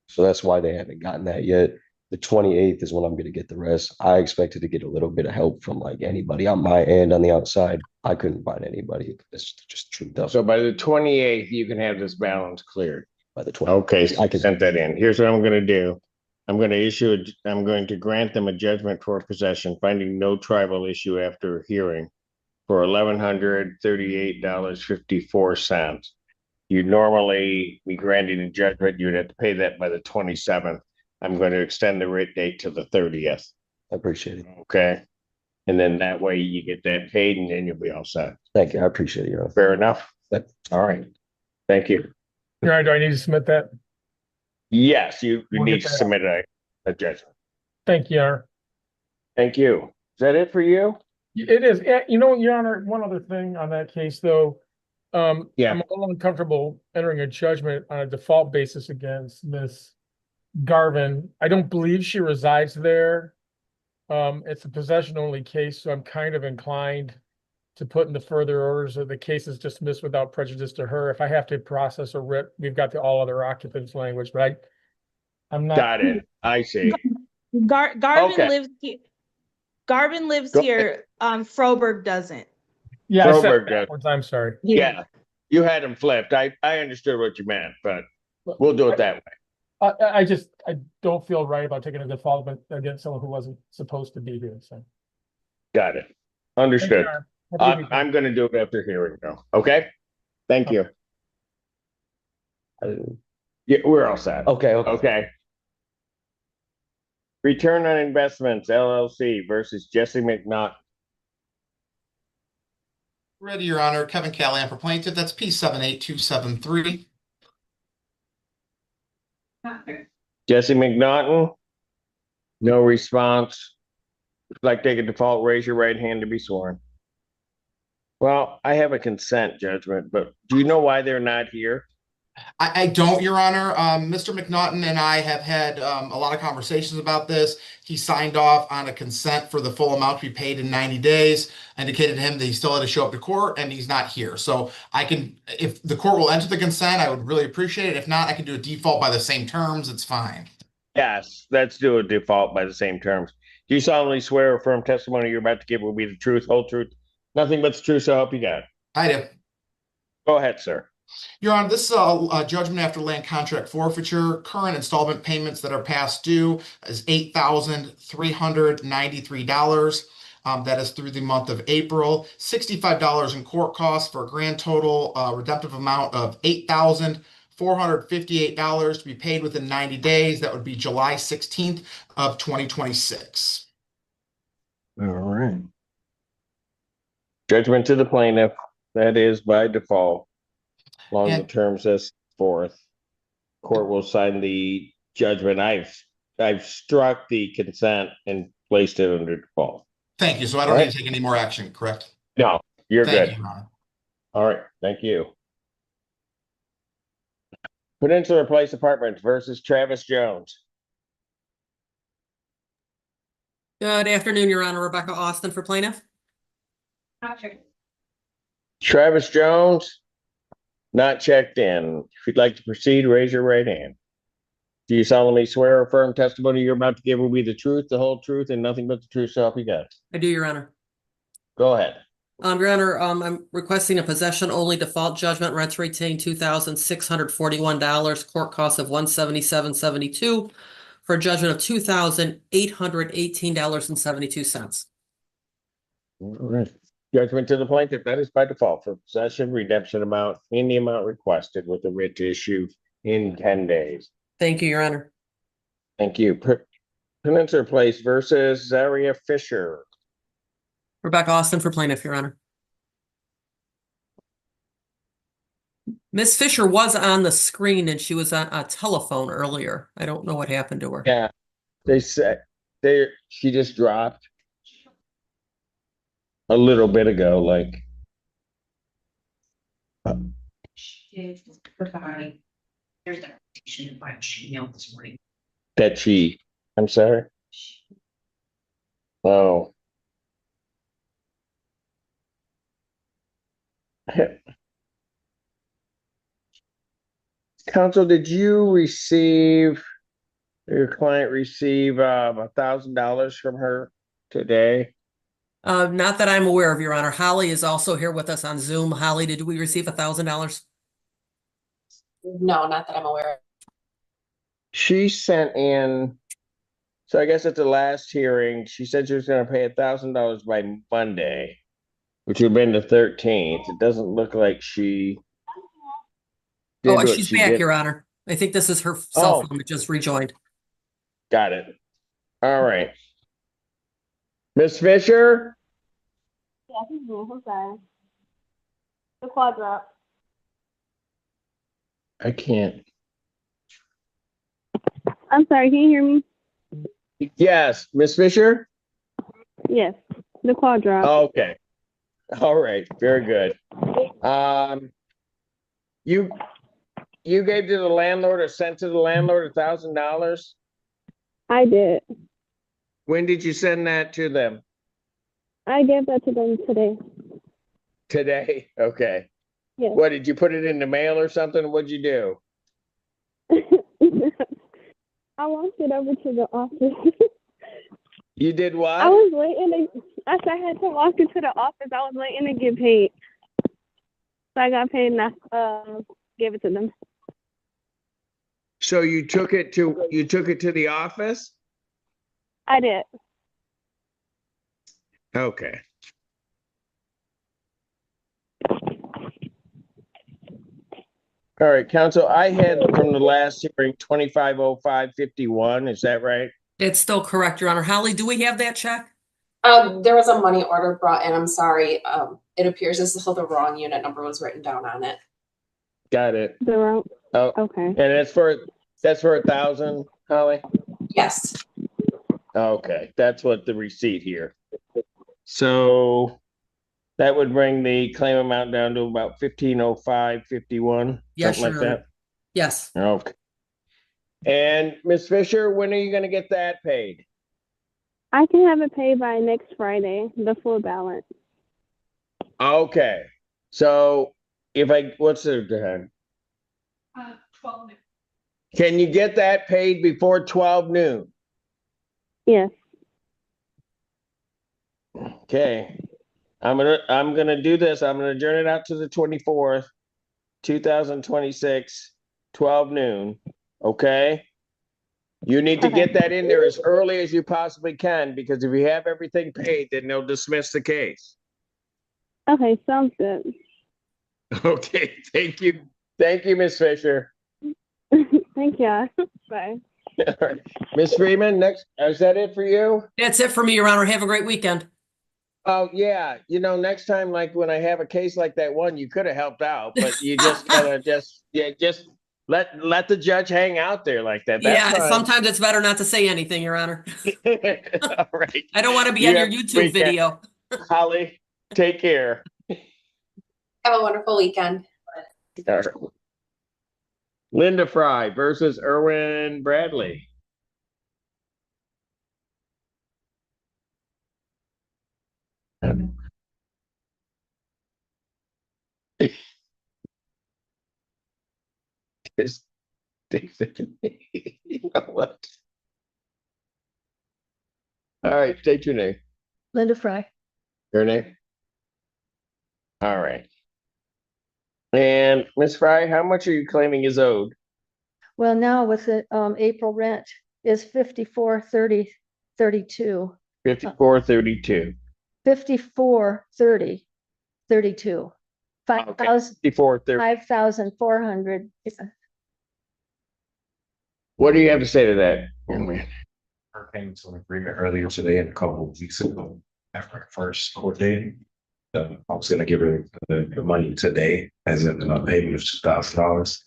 So that's why they haven't gotten that yet. The 28th is when I'm going to get the rest. I expected to get a little bit of help from like anybody on my end on the outside. I couldn't find anybody. It's just true. So by the 28th, you can have this balance cleared. By the 28th. Okay, so I can send that in. Here's what I'm gonna do. I'm going to grant them a judgment for possession, finding no tribal issue after a hearing for $1,138.54. You'd normally be granting a judgment, you'd have to pay that by the 27th. I'm going to extend the writ date to the 30th. I appreciate it. Okay. And then that way you get that paid and then you'll be all set. Thank you. I appreciate it. Fair enough? All right. Thank you. Your Honor, do I need to submit that? Yes, you We'll need get to that submit a judgment. Thank you, Your Honor. Thank you. Is that it for you? It is. Your Honor, one other thing on that case, though. Yeah. I'm a little uncomfortable entering a judgment on a default basis against Miss Garvin. I don't believe she resides there. It's a possession only case, so I'm kind of inclined to put in the further orders of the case is dismissed without prejudice to her. If I have to process a writ, we've got the all other occupants language, but I'm not. Got it. I see. Garvin Okay. lives here. Garvin lives Go here. Froberg doesn't. Yeah, I said Froberg does. backwards, I'm sorry. Yeah. You had them flipped. I understood what you meant, but we'll do it that way. I don't feel right about taking a default against someone who wasn't supposed to be here, so. Got it. Understood. Have a good weekend. I'm going to do it after hearing though. Okay. Thank you. Yeah, we're all set. Okay. Okay. Return on Investments LLC versus Jesse McNaught. Ready, Your Honor. Kevin Callahan for plaintiff. That's P78273. Jesse McNaughton. No response. If you'd like to take a default, raise your right hand to be sworn. Well, I have a consent judgment, but do you know why they're not here? I don't, Your Honor. Mr. McNaughton and I have had a lot of conversations about this. He signed off on a consent for the full amount to be paid in 90 days. I indicated to him that he still had to show up to court, and he's not here. So I can, if the court will enter the consent, I would really appreciate it. If not, I can do a default by the same terms. It's fine. Yes, let's do a default by the same terms. Do you solemnly swear or affirm testimony you're about to give will be the truth, whole truth, nothing but the truth, so help you God? I do. Go ahead, sir. Your Honor, this is a judgment after land contract forfeiture. Current installment payments that are past due is $8,393. That is through the month of April. $65 in court costs for a grand total redemptive amount of $8,458 to be paid within 90 days. That would be July 16th of 2026. All right. Judgment to the plaintiff. That is by default. Along the terms as forth. Court will sign the judgment. I've struck the consent and placed it under default. Thank you. So I don't need to take any more action, correct? No, you're Thank good. you, Your Honor. All right, thank you. Peninsula Place Apartments versus Travis Jones. Good afternoon, Your Honor. Rebecca Austin for plaintiff. Travis Jones, not checked in. If you'd like to proceed, raise your right hand. Do you solemnly swear or affirm testimony you're about to give will be the truth, the whole truth, and nothing but the truth, so help you God? I do, Your Honor. Go ahead. Your Honor, I'm requesting a possession-only default judgment, rents retained $2,641, court cost of $177.72, for a judgment of $2,818.72. All right. Judgment to the plaintiff. That is by default for possession, redemption amount in the amount requested with the writ to issue in 10 days. Thank you, Your Honor. Thank you. Peninsula Place versus Zaria Fisher. Rebecca Austin for plaintiff, Your Honor. Miss Fisher was on the screen and she was on a telephone earlier. I don't know what happened to her. Yeah, they said she just dropped a little bit ago, like. There's that petition by email this morning. That she, I'm sorry. Oh. Counsel, did you receive, your client receive $1,000 from her today? Not that I'm aware of, Your Honor. Holly is also here with us on Zoom. Holly, did we receive $1,000? No, not that I'm aware of. She sent in, so I guess at the last hearing, she said she was going to pay $1,000 by Monday, which would have been the 13th. It doesn't look like she. Oh, she's back, Your Honor. I think this is her cell phone that just rejoined. Got it. All right. Miss Fisher? Yeah, I can hear. I'm sorry. The quad drop. I can't. I'm sorry, can you hear me? Yes, Miss Fisher? Yes, the quad drop. Okay. All right, very good. You gave to the landlord or sent to the landlord $1,000? I did. When did you send that to them? I gave that to them today. Today? Okay. Yes. What, did you put it in the mail or something? What'd you do? I walked it over to the office. You did what? I was waiting to, I said I had to walk into the office. I was waiting to get paid. So I got paid and I gave it to them. So you took it to the office? I did. Okay. All right, counsel, I had from the last hearing 250551. Is that right? It's still correct, Your Honor. Holly, do we have that check? There was a money order brought in. I'm sorry. It appears as though the wrong unit number was written down on it. Got it. The wrong. Oh, okay. And that's for 1,000, Holly? Yes. Okay, that's what the receipt here. So that would bring the claim amount down to about 150551, Yes, something like Your Honor. that. Yes. Okay. And Ms. Fisher, when are you going to get that paid? I can have it paid by next Friday, the full balance. Okay. So what's the time? 12 noon. Can you get that paid before 12 noon? Yes. Okay. I'm gonna do this. I'm gonna adjourn it out to the 24th, 2026, 12 noon. Okay. You need to get that in there as early as you possibly can, because if you have everything paid, then they'll dismiss the case. Okay, sounds good. Okay. Thank you. Thank you, Ms. Fisher. Thank you. Bye. All right. Ms. Freeman, next, is that it for you? That's it for me, Your Honor. Have a great weekend. Oh, yeah. Next time, like when I have a case like that one, you could have helped out, but you just kind of just let the judge hang out there like that. That's Yeah, fine. sometimes it's better not to say anything, Your Honor. All right. I don't want to be on your have a YouTube weekend. video. Holly, take care. Have a wonderful weekend. All right. Linda Fry versus Erwin Bradley. Just you know what? All right, state your name. Linda Fry. Your name? All right. And Ms. Fry, how much are you claiming is owed? Well, now with the April rent is 543032. 5432. 543032. 5,000 5430. 5,400. What do you have to say to that, young man? Her came to an agreement earlier today and a couple of weeks ago after our first court date. I was gonna give her the money today as in a payment of $2,000.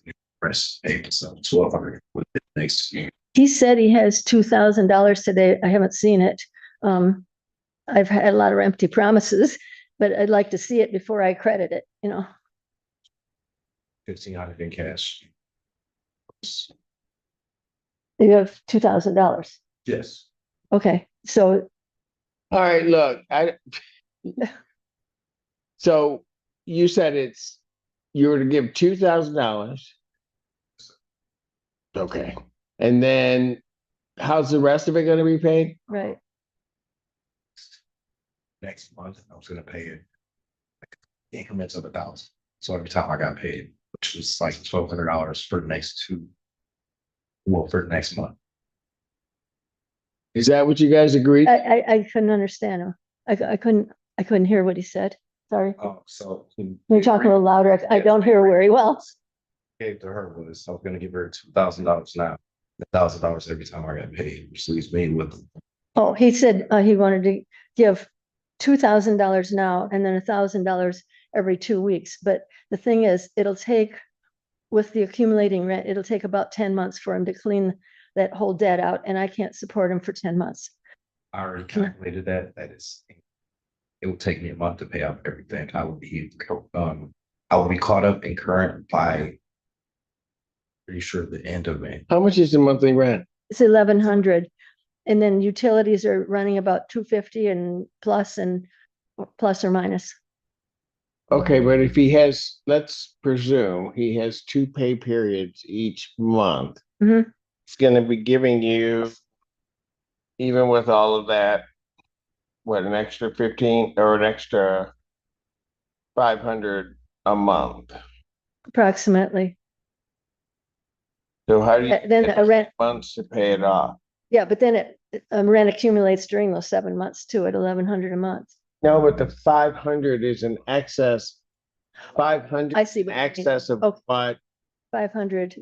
Rest payment, so 1,200 with the next year. He said he has $2,000 today. I haven't seen it. I've had a lot of empty promises, but I'd like to see it before I credit it, 1,500 in cash. You have $2,000. Yes. Okay, so. All right, look, so you said you were to give $2,000. Okay. And then how's the rest of it going to be paid? Right. Next month, I was gonna pay it increments of 1,000. So every time I got paid, which was like $1,200 for the next for the next month. Is that what you guys agreed? I couldn't understand him. I couldn't hear what he said. Sorry. Oh, so Can you talk a little louder? I don't hear very well. gave to her was I was gonna give her $2,000 now, $1,000 every time I got paid, which leaves me with. Oh, he said he wanted to give $2,000 now and then $1,000 every 2 weeks. But the thing is, it'll take, with the accumulating rent, it'll take about 10 months for him to clean that whole debt out, and I can't support him for 10 months. I already calculated that. It would take me a month to pay off everything. I I will be caught up in current by pretty sure the end of May. How much is the monthly rent? It's 1,100. And then utilities are running about 250 and plus or minus. Okay, but if he has, let's presume he has 2 pay periods each month. Mhm. It's gonna be giving you, even with all of that, what, an extra 15 or an extra 500 a month. Approximately. So how do you Then get a rent, months to pay it off? yeah, but then rent accumulates during those 7 months too at 1,100 a month. No, but the 500 is an excess. 500 I see what you mean. excess of Okay. what? 500.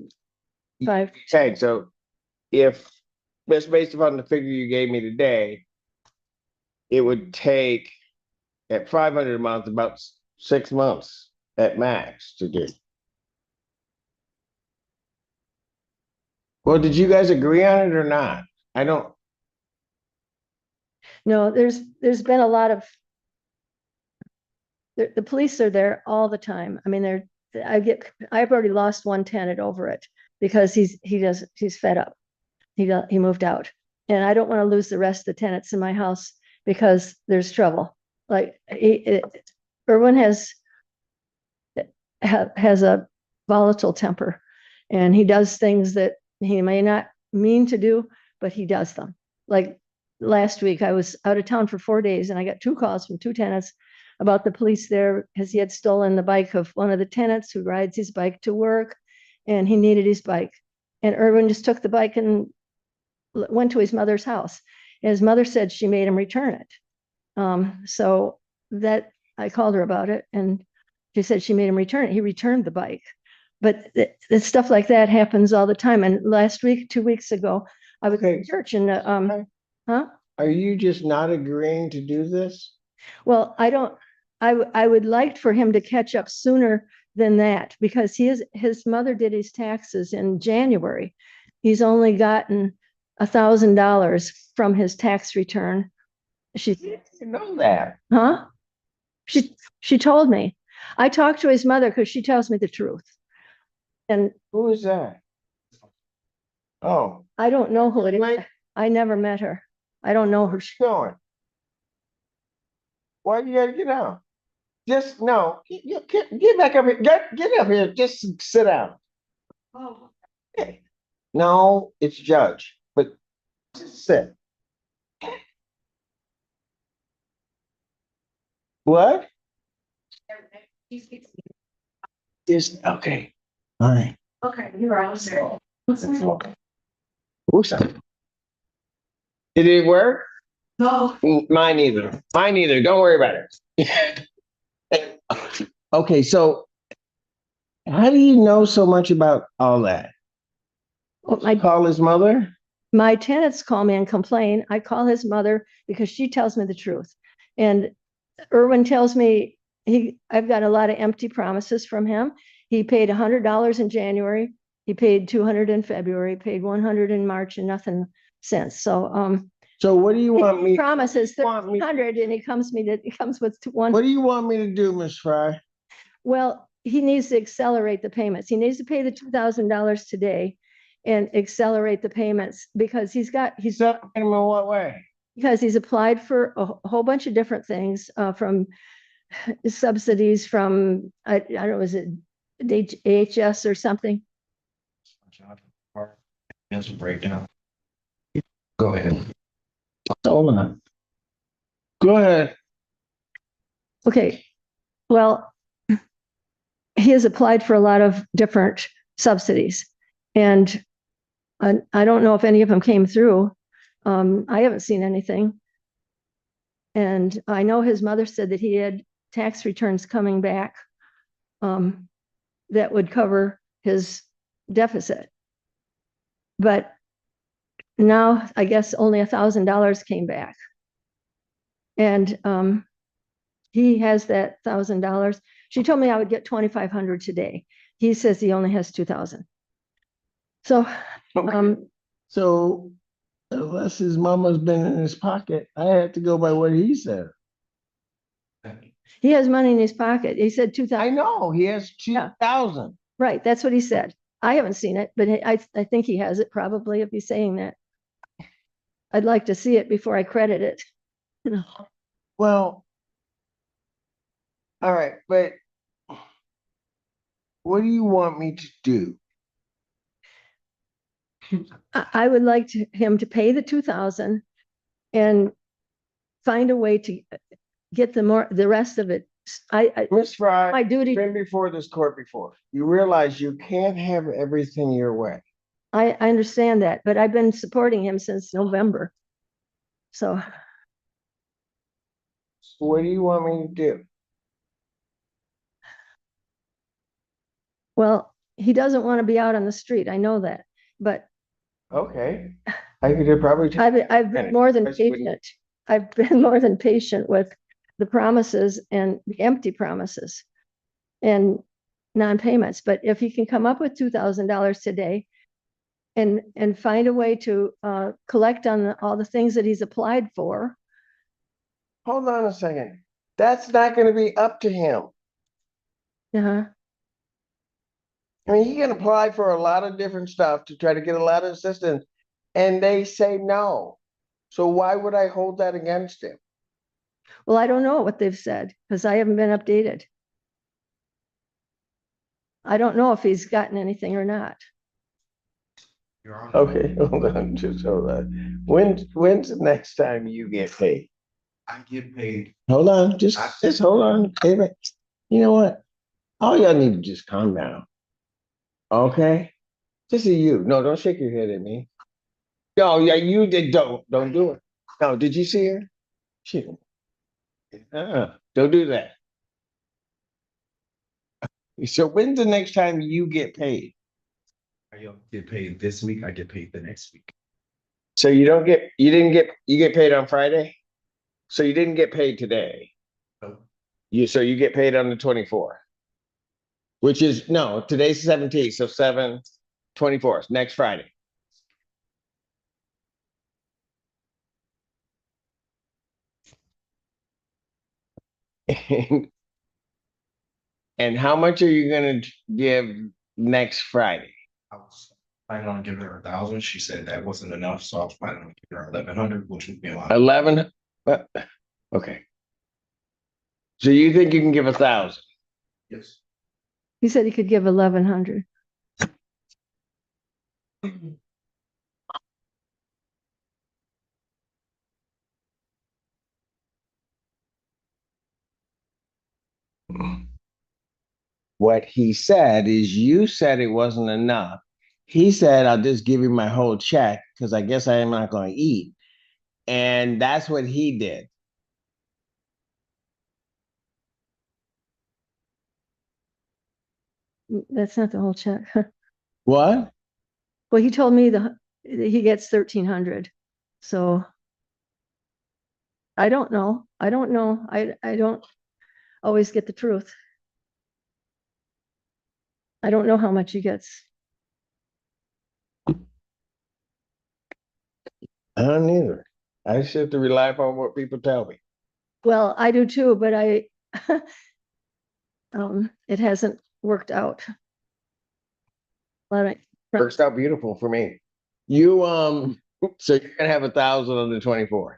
Okay, so if that's based upon the figure you gave me today, it would take at 500 a month about 6 months at max to do. Well, did you guys agree on it or not? I don't. No, there's been a lot of, the police are there all the time. I mean, I've already lost one tenant over it because he's fed up. He moved out, and I don't want to lose the rest of the tenants in my house because there's trouble. Like Erwin has a volatile temper, and he does things that he may not mean to do, but he does them. Like last week, I was out of town for 4 days, and I got 2 calls from 2 tenants about the police there because he had stolen the bike of one of the tenants who rides his bike to work, and he needed his bike. And Erwin just took the bike and went to his mother's house. And his mother said she made him return it. So that I called her about it, and she said she made him return it. He returned the bike. But stuff like that happens all the time. And last week, 2 weeks ago, I was in church and huh? Are you just not agreeing to do this? Well, I would like for him to catch up sooner than that because his mother did his taxes in January. He's only gotten $1,000 from his tax return. You know that. Huh? She told me. I talked to his mother because she tells me the truth. And who is that? Oh, I don't know who it is. I never met her. I don't know her. She's going. Why you gotta get out? Just no. Get back up here. Get up here. Just sit down. Oh. Okay. No, it's Judge, but just sit. What? Just okay. All right. Okay, you're all set. Who's that? Did it work? No. Mine either. Mine either. Don't worry about it. Okay, so how do you know so much about all that? Well, I call his mother. My tenants call me and complain. I call his mother because she tells me the truth. And Erwin tells me I've got a lot of empty promises from him. He paid $100 in January. He paid $200 in February, paid $100 in March, and nothing since. So so what do you want me? Promises $300, and he comes with one. What do you want me to do, Miss Fry? Well, he needs to accelerate the payments. He needs to pay the $2,000 today and accelerate the payments because he's in what way? Because he's applied for a whole bunch of different things from subsidies from, I don't know, was it AHS or something? There's a breakdown. Go ahead. Hold on. Go ahead. Okay. Well, he has applied for a lot of different subsidies, and I don't know if any of them came through. I haven't seen anything. And I know his mother said that he had tax returns coming back that would cover his deficit. But now I guess only $1,000 came back. And he has that $1,000. She told me I would get $2,500 today. He says he only has $2,000. So, so unless his mama's been in his pocket, I have to go by what he said. He has money in his pocket. He said 2,000. I know, he has 2,000. Right, that's what he said. I haven't seen it, but I think he has it probably if he's saying that. I'd like to see it before I credit it. Well, all right, but what do you want me to do? I would like him to pay the 2,000 and find a way to get the rest of it. Ms. Fry, my duty. been before this court before. You realize you can't have everything your way. I understand that, but I've been supporting him since November. So what do you want me to do? well, he doesn't want to be out on the street. I know that, but Okay, I could probably. I've been more than patient. I've been more than patient with the promises and the empty promises and non-payments. But if he can come up with $2,000 today and find a way to collect on all the things that he's applied for. Hold on a second. That's not going to be up to him. Uh-huh. I mean, he can apply for a lot of different stuff to try to get a lot of assistance, and they say no. So why would I hold that against him? Well, I don't know what they've said because I haven't been updated. I don't know if he's gotten anything or not. Okay, hold on, just hold on. When's the next time you get paid? I get paid. Hold on, just hold on. David. You know what? All y'all need to just calm down. Okay? Just you. No, don't shake your head at me. No, yeah, you did. Don't do it. No, did you see her? She. Don't do that. So when's the next time you get paid? I get paid this week. I get paid the next week. So you get paid on Friday? So you didn't get paid today? No. You get paid on the 24th, which is, no, today's the 17th, so 24th, next Friday. And how much are you gonna give next Friday? I was planning on giving her 1,000. She said that wasn't enough, so I was planning on giving her 1,100, which would be a lot. 11? Okay. So you think you can give 1,000? Yes. He said he could give 1,100. What he said is you said it wasn't enough. He said, I'll just give you my whole check because I guess I am not going to eat. And that's what he did. That's not the whole check. What? Well, he told me he gets 1,300. So I don't know. I don't always get the truth. I don't know how much he gets. I don't either. I just have to rely upon what people tell me. Well, I do too, but it hasn't worked out. All right. Works out beautiful for me. You so you're gonna have 1,000 on the 24th.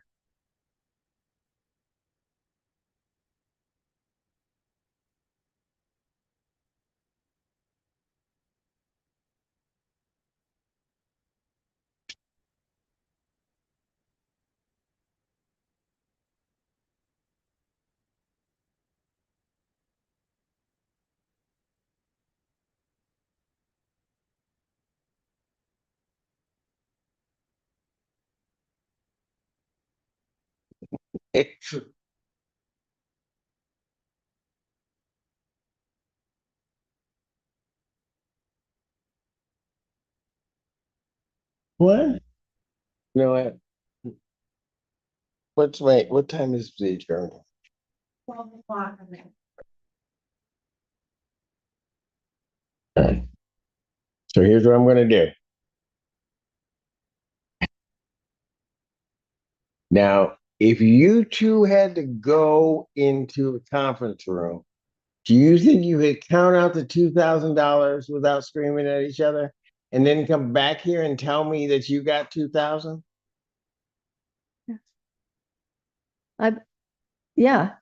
What? You know what? What time is the adjournment? 12 o'clock. All right. So here's what I'm gonna do. Now, If you two had to go into a conference room, do you think you could count out the $2,000 without screaming at each other? And then come back here and tell me that you got 2,000? Yeah.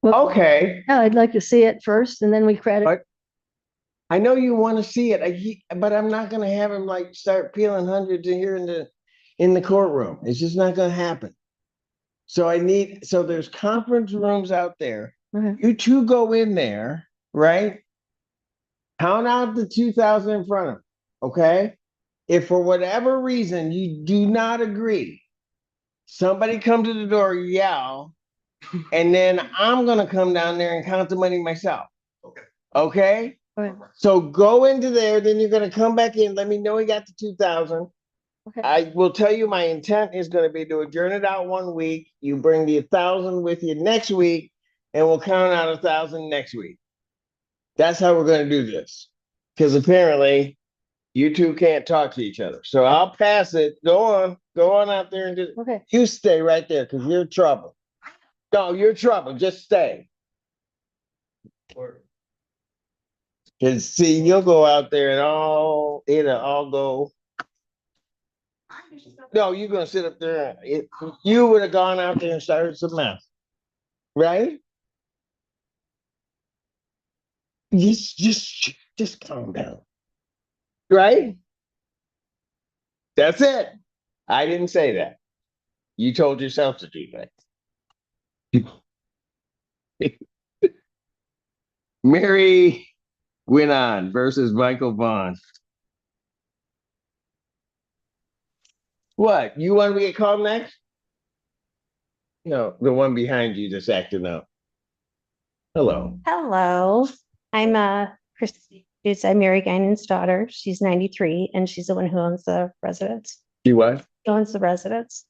Well, Okay. yeah, I'd like to see it first and then we credit. But I know you want to see it, but I'm not gonna have him like start peeling hundreds in here in the courtroom. It's just not gonna happen. So there's conference rooms out there. You two go in there, right? Count out the 2,000 in front of them, okay? If for whatever reason you do not agree, somebody come to the door, yell, and then I'm gonna come down there and count the money myself. Okay? So go into there, then you're gonna come back in, let me know you got the 2,000. Okay. I will tell you my intent is gonna be to adjourn it out 1 week. You bring the 1,000 with you next week, and we'll count out 1,000 next week. That's how we're gonna do this. Because apparently you two can't talk to each other. So I'll pass it. Go on out there and do it. Okay. You stay right there because you're trouble. No, you're trouble. Just stay. Because see, you'll go out there and it'll all go. No, you're gonna sit up there. You would have gone out there and started some mess, right? Just calm down, right? That's it. I didn't say that. You told yourself to do that. Mary Gwinon versus Michael Vaughn. What? You want to get called next? No, the one behind you that's acting up. Hello. Hello, I'm Christy. I'm Mary Guinan's daughter. She's 93 and she's the one who owns the residence. You what? Owns the residence.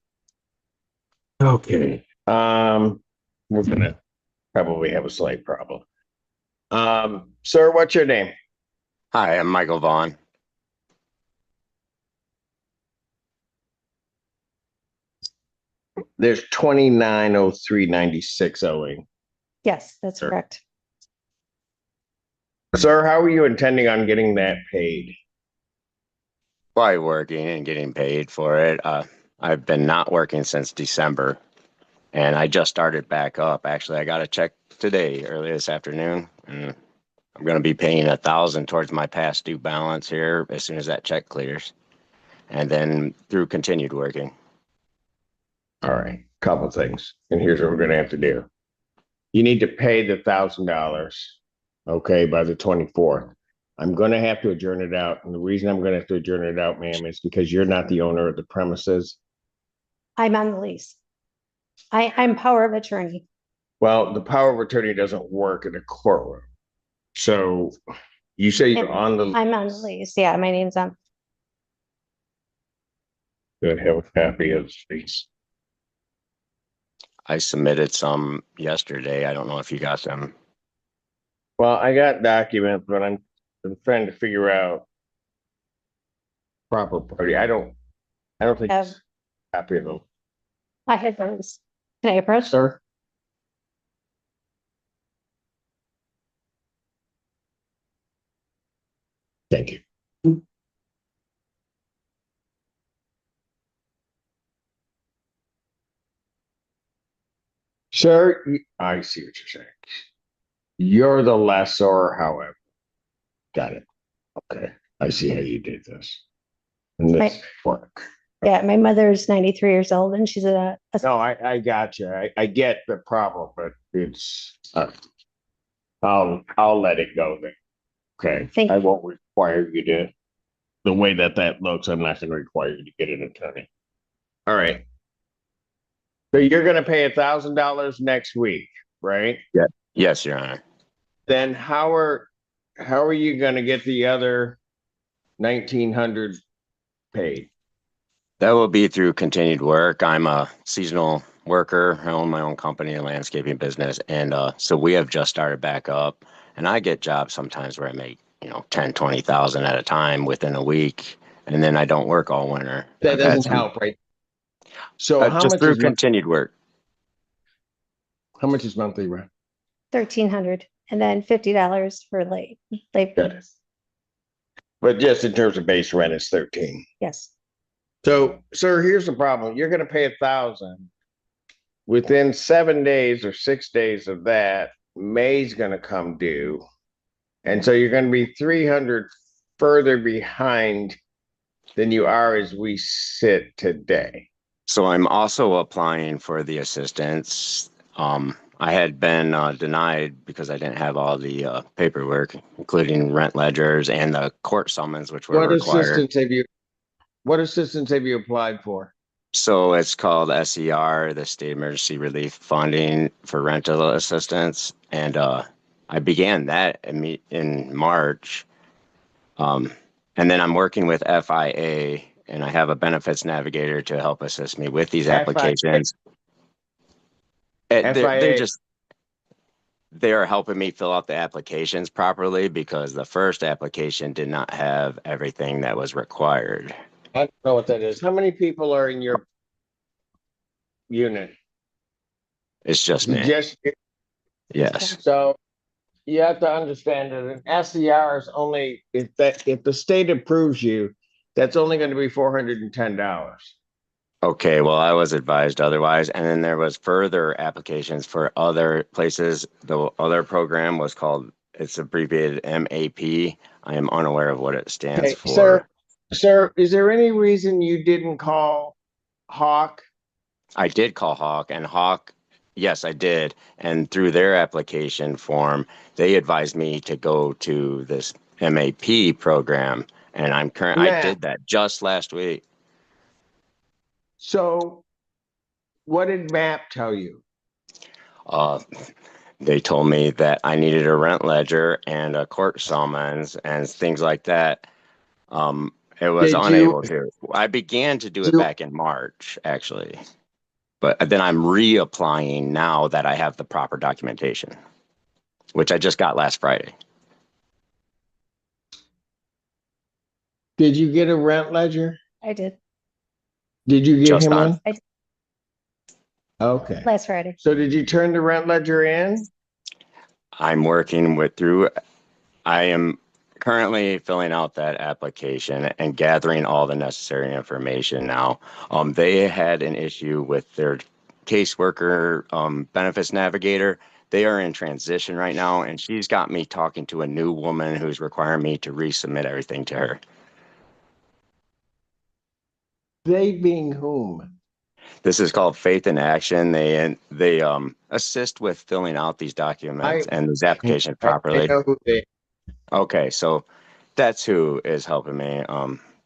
Okay. We're gonna probably have a slight problem. Sir, what's your name? Hi, I'm Michael Vaughn. There's 290396 owing. Yes, that's correct. Sir, how are you intending on getting that paid? By working and getting paid for it. I've been not working since December, and I just started back up. Actually, I got a check today, early this afternoon, and I'm going to be paying 1,000 towards my past due balance here as soon as that check clears, and then through continued working. All right, couple things, and here's what we're gonna have to do. You need to pay the $1,000, okay, by the 24th. I'm gonna have to adjourn it out, and the reason I'm gonna have to adjourn it out, ma'am, is because you're not the owner of the premises. I'm on the lease. I'm power of attorney. Well, the power of attorney doesn't work in a courtroom. So you say you're on the. I'm on the lease. Yeah, my name's on. Good, have a copy of the lease. I submitted some yesterday. I don't know if you got them. Well, I got documents, but I'm trying to figure out proper party. I don't think it's a copy of them. I had those. Can I approach? Sir? Thank you. Sir, I see what you're saying. You're the lessor, however. Got it. Okay. I see how you did this. And this Right. work. Yeah, my mother's 93 years old and she's a No, I got you. I get the problem, but it's I'll let it go then. Okay. Thank I you. won't require you to. The way that looks, I'm not going to require you to get an attorney. All right. So you're going to pay $1,000 next week, right? Yeah. Yes, Your Honor. Then how are you going to get the other 1,900 paid? That will be through continued work. I'm a seasonal worker. I own my own company, a landscaping business. And so we have just started back up. And I get jobs sometimes where I make, 10, 20,000 at a time within a week. And then I don't work all winter. That doesn't help, right? So how Just much through is continued work. how much is monthly rent? 1,300 and then $50 for late Got it. But just in terms of base rent, it's 13. Yes. So, sir, here's the problem. You're going to pay 1,000. Within 7 days or 6 days of that, May's going to come due. And so you're going to be 300 further behind than you are as we sit today. So I'm also applying for the assistance. I had been denied because I didn't have all the paperwork, including rent ledgers and the court summons, which were required. What assistance have you applied for? So it's called SER, the State Emergency Relief Funding for Rental Assistance. And I began that in March. And then I'm working with FIA, and I have a benefits navigator to help assist me with these applications. They're helping me fill out the applications properly because the first application did not have everything that was required. I don't know what that is. How many people are in your unit? It's just me. Yes. So you have to understand that an SER is only if the state approves you, that's only going to be $410. Okay, well, I was advised otherwise. And then there was further applications for other places. The other program was called, it's abbreviated MAP. I am unaware of what it stands for. Sir, is there any reason you didn't call Hawk? I did call Hawk, and Hawk, yes, I did. And through their application form, they advised me to go to this MAP program. And I did that just last week. So what did MAP tell you? They told me that I needed a rent ledger and a court summons and things like that. It was unable to. I began to do it back in March, actually. But then I'm reapplying now that I have the proper documentation, which I just got last Friday. Did you get a rent ledger? I did. Did you get him one? I did. Okay. Last Friday. So did you turn the rent ledger in? I'm working I am currently filling out that application and gathering all the necessary information now. They had an issue with their caseworker benefits navigator. They are in transition right now, and she's got me talking to a new woman who's requiring me to resubmit everything to her. They being whom? This is called Faith in Action. They assist with filling out these documents and these applications properly. I know who they. Okay, so that's who is helping me.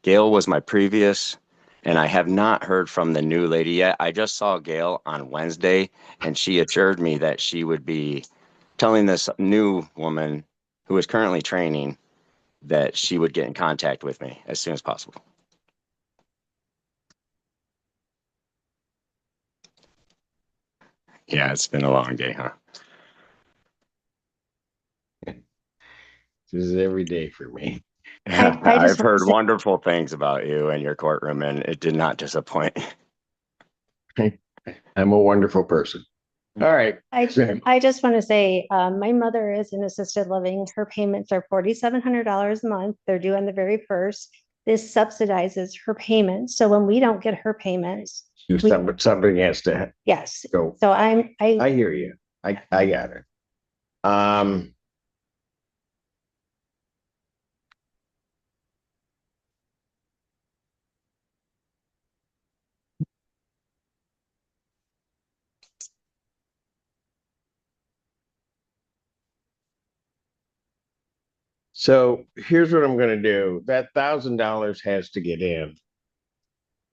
Gail was my previous, and I have not heard from the new lady yet. I just saw Gail on Wednesday, and she assured me that she would be telling this new woman who is currently training that she would get in contact with me as soon as possible. Yeah, it's been a long day, huh? This is every day for me. I've heard wonderful things about you and your courtroom, and it did not disappoint. I'm a wonderful person. All right. I just want to say, my mother is in assisted living. Her payments are $4,700 a month. They're due on the very first. This subsidizes her payments. So when we don't get her payments, something has to. Yes. Go. So I hear you. I got it. So here's what I'm going to do. That $1,000 has to get in.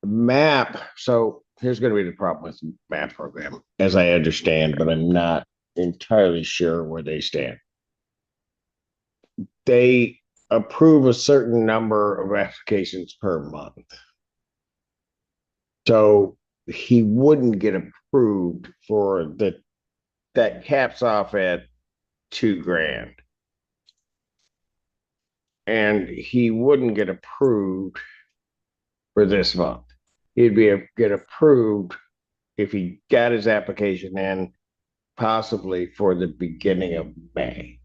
MAP. So here's going to be the problem with the MAP program, as I understand, but I'm not entirely sure where they stand. They approve a certain number of applications per month. So he wouldn't get approved for that caps off at $2,000. And he wouldn't get approved for this month. he'd get approved if he got his application in possibly for the beginning of May.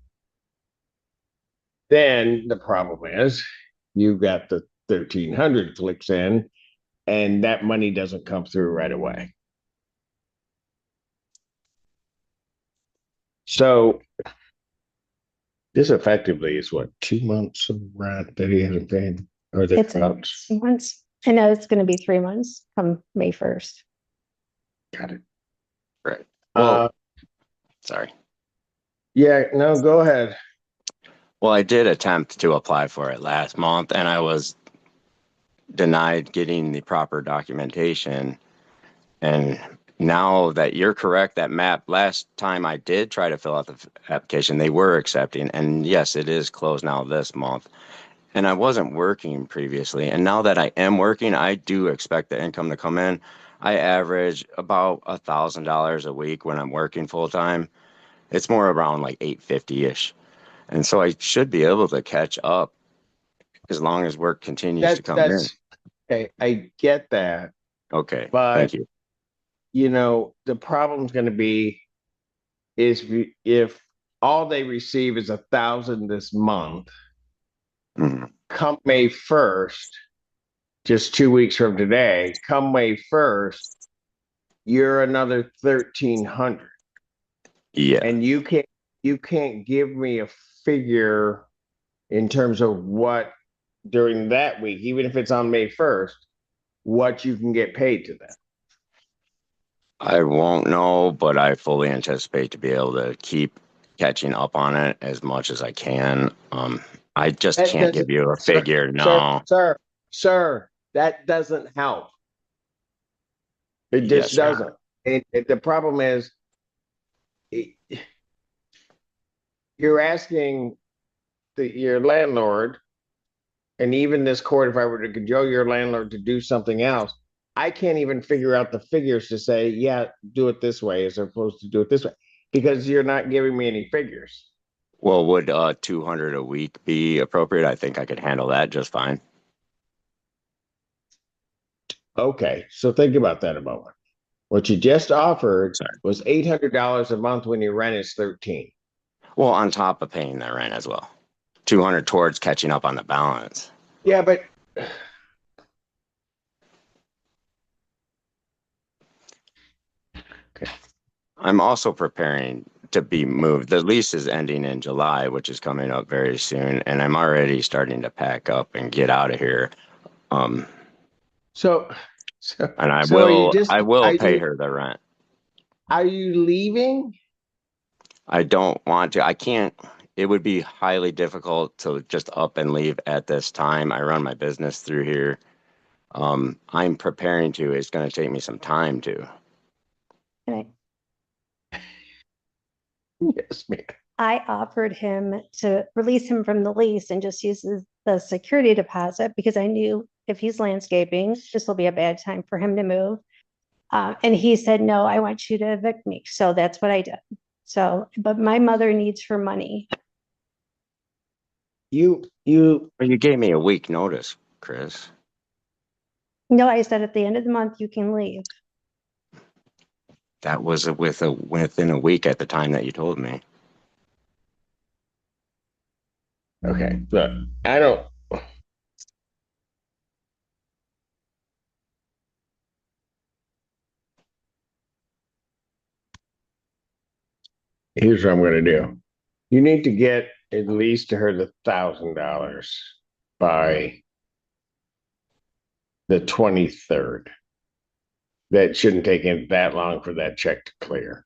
Then the problem is you've got the 1,300 clicks in and that money doesn't come through right away. So this effectively is what, 2 months of rent that he hasn't paid, or the It's 2 months. I know it's going to be 3 months come May 1st. Got it. Right. Well, sorry. Yeah, no, go ahead. Well, I did attempt to apply for it last month and I was denied getting the proper documentation. And now that you're correct, that map, last time I did try to fill out the application, they were accepting. And yes, it is closed now this month. And I wasn't working previously. And now that I am working, I do expect the income to come in. I average about $1,000 a week when I'm working full time. It's more around like $850-ish. And so I should be able to catch up as long as work continues to come in. Okay, I get that. Okay, but thank you. You know, the problem's going to be is if all they receive is 1,000 this month, come May 1st, just 2 weeks from today, come May 1st, you're another 1,300. Yeah. And you can't give me a figure in terms of what during that week, even if it's on May 1st, what you can get paid to them. I won't know, but I fully anticipate to be able to keep catching up on it as much as I can. I just can't give you a figure. No. Sir, that doesn't help. It just doesn't. The problem is you're asking your landlord, and even this court, if I were to cajole your landlord to do something else, I can't even figure out the figures to say, yeah, do it this way as opposed to do it this way, because you're not giving me any figures. Well, would 200 a week be appropriate? I think I could handle that just fine. Okay, so think about that a moment. What you just offered was $800 a month when your rent is 13. Well, on top of paying that rent as well. 200 towards catching up on the balance. Yeah, but okay. I'm also preparing to be moved. The lease is ending in July, which is coming up very soon, and I'm already starting to pack up and get out of here. And I will pay her the rent. Are you leaving? I don't want to. I can't. It would be highly difficult to just up and leave at this time. I run my business through here. I'm preparing to. It's going to take me some time to. Okay. Yes, ma'am. I offered him to release him from the lease and just use the security deposit because I knew if he's landscaping, this will be a bad time for him to move. And he said, no, I want you to evict me. So that's what I did. So, but my mother needs her money. You gave me a week notice, Chris. No, I said at the end of the month, you can leave. That was within a week at the time that you told me. Okay, look, I don't. Here's what I'm going to do. You need to get at least to her the $1,000 by the 23rd. That shouldn't take it that long for that check to clear.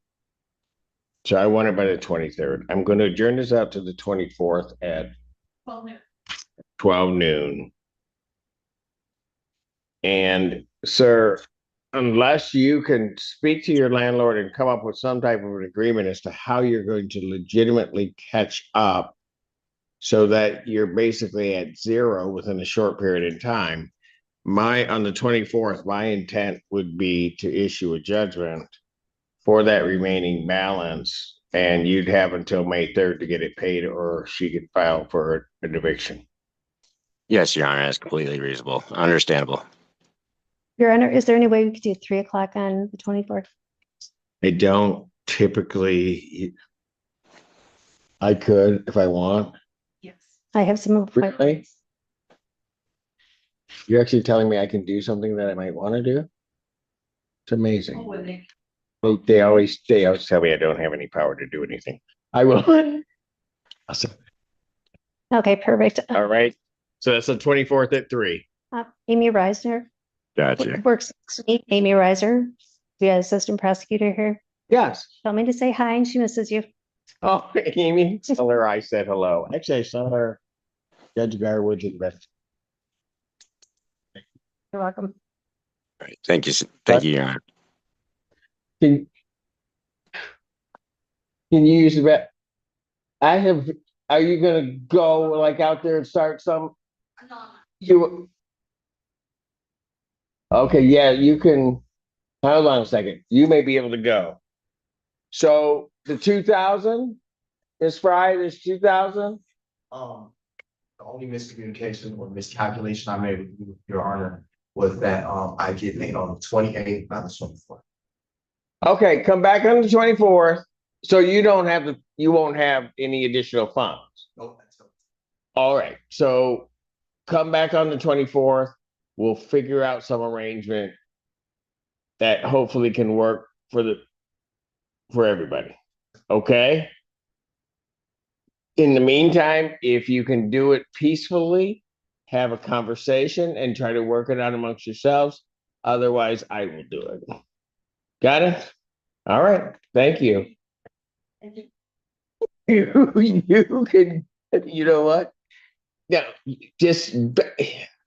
So I want it by the 23rd. I'm going to adjourn this out to the 24th at 12 noon. And sir, unless you can speak to your landlord and come up with some type of an agreement as to how you're going to legitimately catch up so that you're basically at zero within a short period of time, on the 24th, my intent would be to issue a judgment for that remaining balance, and you'd have until May 3rd to get it paid, or she could file for an eviction. Yes, Your Honor, that's completely reasonable. Understandable. Your Honor, is there any way we could do 3 o'clock on the 24th? I don't typically. I could if I want. Yes. I have some appointments. Really? You're actually telling me I can do something that I might want to do? It's amazing. Oh, and they- They always tell me I don't have any power to do anything. I will. Awesome. Okay, perfect. All right. So that's the 24th at 3. Amy Reisner. Gotcha. Works next to me. Amy Reiser, the assistant prosecutor here. Yes. Told me to say hi and she misses you. Oh, Amy, tell her I said hello. Actually, I saw her. Judge Garwood's at best. You're welcome. Thank you. Thank you, Your Honor. Can you use that? Are you gonna go like out there and start some? You. Okay, yeah, you can. Hold on a second. You may be able to go. So the 2,000 is Friday, is 2,000? The only miscommunication or miscalculation I made with you, Your Honor, was that I get paid on the 28th, not the 24th. Okay, come back on the 24th. So you won't have any additional funds. Nope, that's okay. All right, so come back on the 24th. We'll figure out some arrangement that hopefully can work for everybody. Okay? In the meantime, if you can do it peacefully, have a conversation and try to work it out amongst yourselves. Otherwise, I will do it. Got it? All right. Thank you. You can, you know what? No, just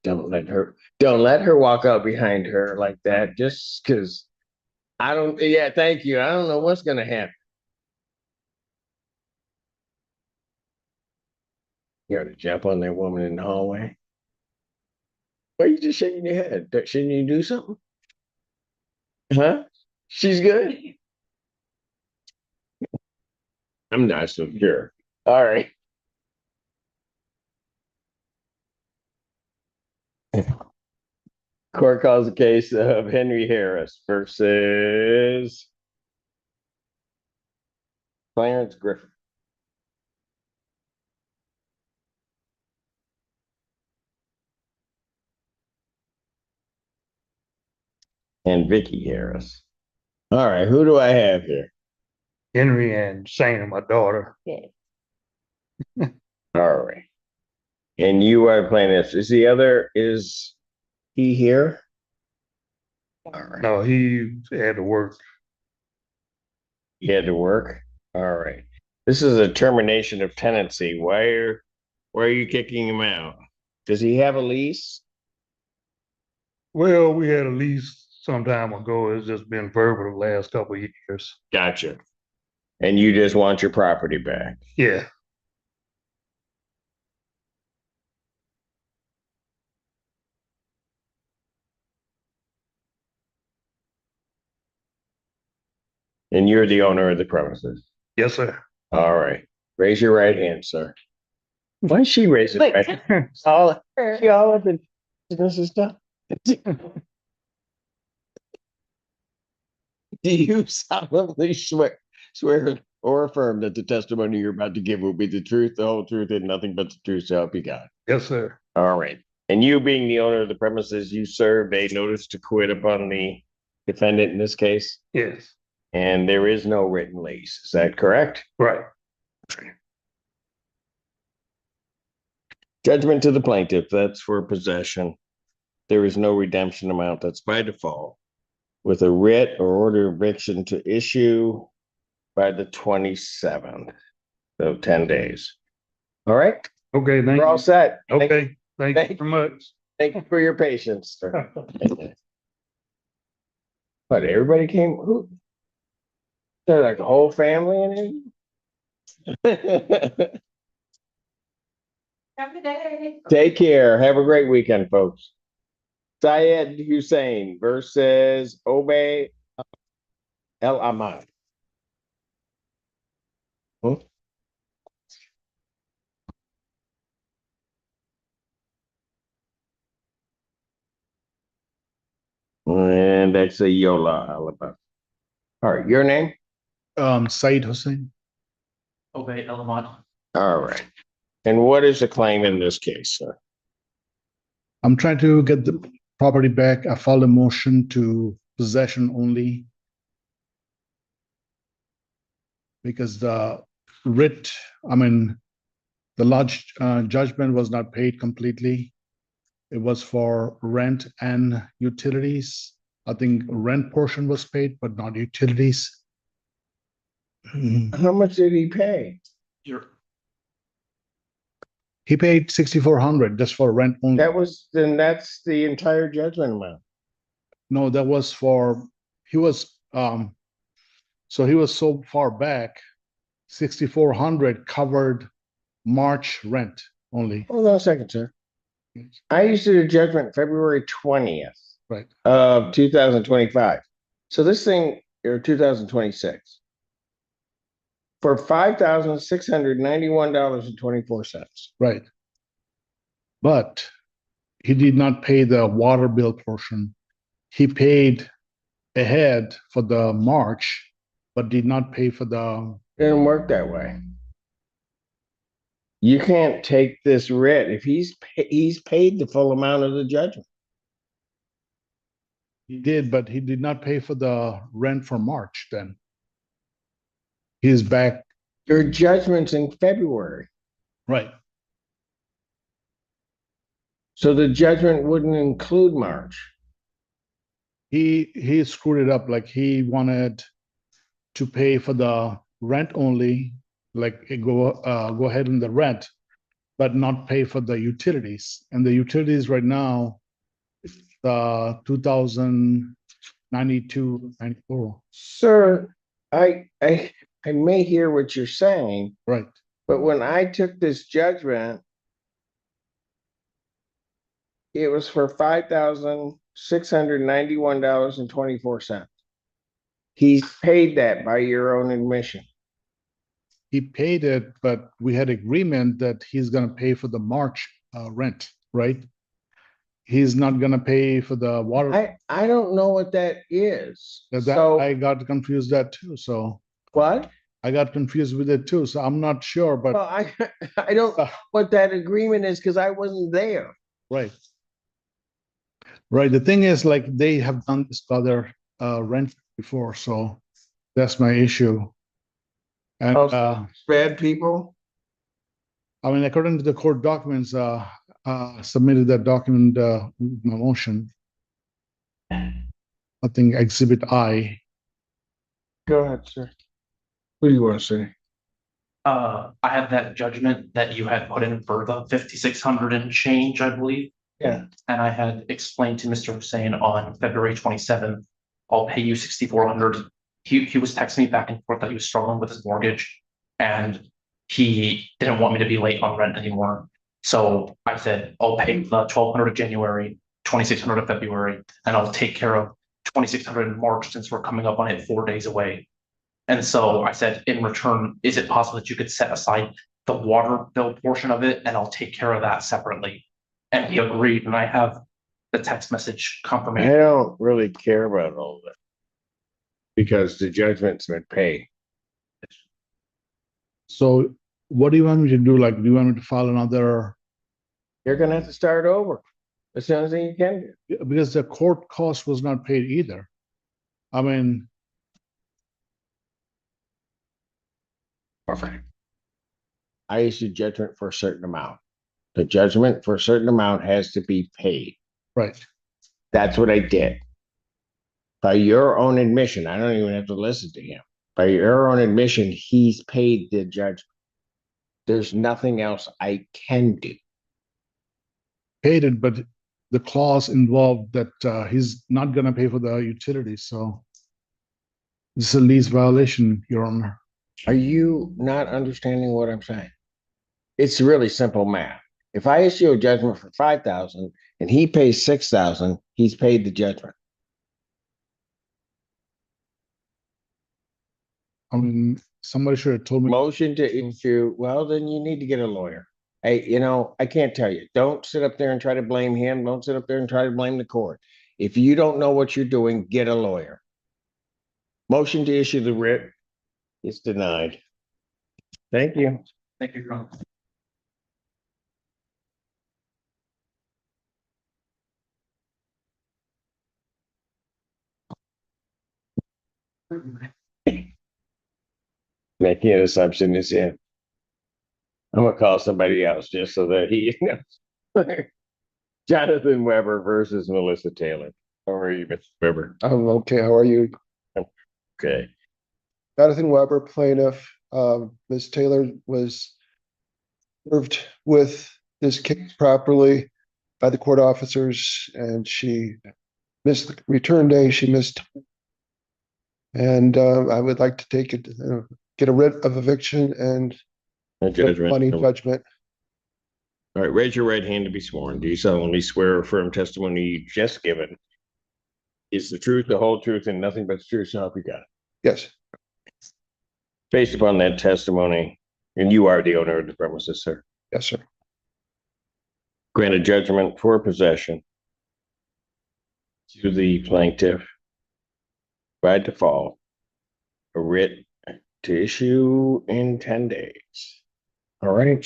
don't let her walk out behind her like that just because thank you. I don't know what's gonna happen. You got to jump on that woman in the hallway. Why are you just shaking your head? Shouldn't you do something? Huh? She's good? I'm not so sure. All right. Court calls the case of Henry Harris versus Clarence Griffin. And Vicky Harris. All right, who do I have here? Henry and Shana, my daughter. Yeah. All right. And you are playing this. Is he here? All right. No, he had to work. He had to work? All right. This is a termination of tenancy. Why are you kicking him out? Does he have a lease? Well, we had a lease some time ago. It's just been verbal the last couple of years. Gotcha. And you just want your property back? Yeah. And you're the owner of the premises? Yes, sir. All right. Raise your right hand, sir. Why is she raising her right hand? She all up in this and stuff. Do you solemnly swear or affirm that the testimony you're about to give will be the truth, the whole truth, and nothing but the truth, so help you God? Yes, sir. All right. And you being the owner of the premises, you served a notice to quit upon the defendant in this case? Yes. And there is no written lease. Is that correct? Right. Judgment to the plaintiff, that's for possession. There is no redemption amount. That's by default. With a writ or order of eviction to issue by the 27th. So 10 days. All right. Okay, thank We're you. all set. Okay, thank you very much. Thank you for your patience, sir. But everybody came, who? They're like a whole family in it? Have a good day. Take care. Have a great weekend, folks. Syed Hussein versus Obey El Ahmad. And that's a Yola, Alabama. All right, your name? Said Hussein. Okay, Elamon. All right. And what is the claim in this case, sir? I'm trying to get the property back. I filed a motion to possession only because the writ, the large judgment was not paid completely. It was for rent and utilities. I think rent portion was paid, but not utilities. How much did he pay? He paid 6,400 just for rent only. That's the entire judgment amount. No, that was for, he was so far back, 6,400 covered March rent only. Hold on a second, sir. I issued a judgment February 20th. Right. Of 2025. So this thing, or 2026. For $5,691.24. Right. But he did not pay the water bill portion. He paid ahead for the March, but did not pay for the. It didn't work that way. You can't take this writ if he's paid the full amount of the judgment. He did, but he did not pay for the rent for March then. He's back. Your judgment's in February. Right. So the judgment wouldn't include March. He screwed it up. Like he wanted to pay for the rent only, like go ahead in the rent, but not pay for the utilities. And the utilities right now, 2,092.94. Sir, I may hear what you're saying. Right. But when I took this judgment, it was for $5,691.24. He's paid that by your own admission. He paid it, but we had agreement that he's going to pay for the March rent, right? He's not going to pay for the water. I don't know what that is. I got confused that too. So what? I got confused with it too. So I'm not sure, but well, I don't know what that agreement is because I wasn't there. Right. Right. The thing is, like, they have done this other rent before, so that's my issue. And bad people. I mean, according to the court documents, submitted that document my motion. I think Exhibit I. Go ahead, sir. What do you want to say? I have that judgment that you had put in for the 5,600 and change, I believe. Yeah. And I had explained to Mr. Hussein on February 27th, I'll pay you 6,400. He was texting me back and forth that he was struggling with his mortgage and he didn't want me to be late on rent anymore. So I said, I'll pay the 1,200 of January, 2,600 of February, and I'll take care of 2,600 in March since we're coming up on it 4 days away. And so I said, in return, is it possible that you could set aside the water bill portion of it and I'll take care of that separately? And he agreed, and I have the text message confirmation. I don't really care about all of that because the judgment's been paid. So what do you want me to do? Like, do you want me to file another? You're going to have to start over as soon as you can do. Because the court cost was not paid either. I mean. Perfect. I issued judgment for a certain amount. The judgment for a certain amount has to be paid. Right. That's what I did. By your own admission, I don't even have to listen to him. By your own admission, he's paid the judgment. There's nothing else I can do. Paid it, but the clause involved that he's not going to pay for the utilities. So this is a lease violation, Your Honor. Are you not understanding what I'm saying? It's really simple math. If I issue a judgment for $5,000 and he pays $6,000, he's paid the judgment. I mean, somebody should have told me. Motion to issue. Well, then you need to get a lawyer. Hey, I can't tell you. Don't sit up there and try to blame him. Don't sit up there and try to blame the court. If you don't know what you're doing, get a lawyer. Motion to issue the writ is denied. Thank you. Thank you, Your Honor. Making an assumption is in. I'm gonna call somebody else just so that he knows. Jonathan Weber versus Melissa Taylor. How are you, Mr. Weber? I'm okay. How are you? Okay. Jonathan Weber, plaintiff. Ms. Taylor was served with this case properly by the court officers, and she missed the return day. She missed. And I would like to take it, get a writ of eviction and money judgment. All right, raise your right hand to be sworn. Do you solemnly swear or affirm testimony you just given is the truth, the whole truth, and nothing but the truth, so help you God? Yes. Based upon that testimony, and you are the owner of the premises, sir. Yes, sir. Grant a judgment for possession to the plaintiff by default, a writ to issue in 10 days. All right.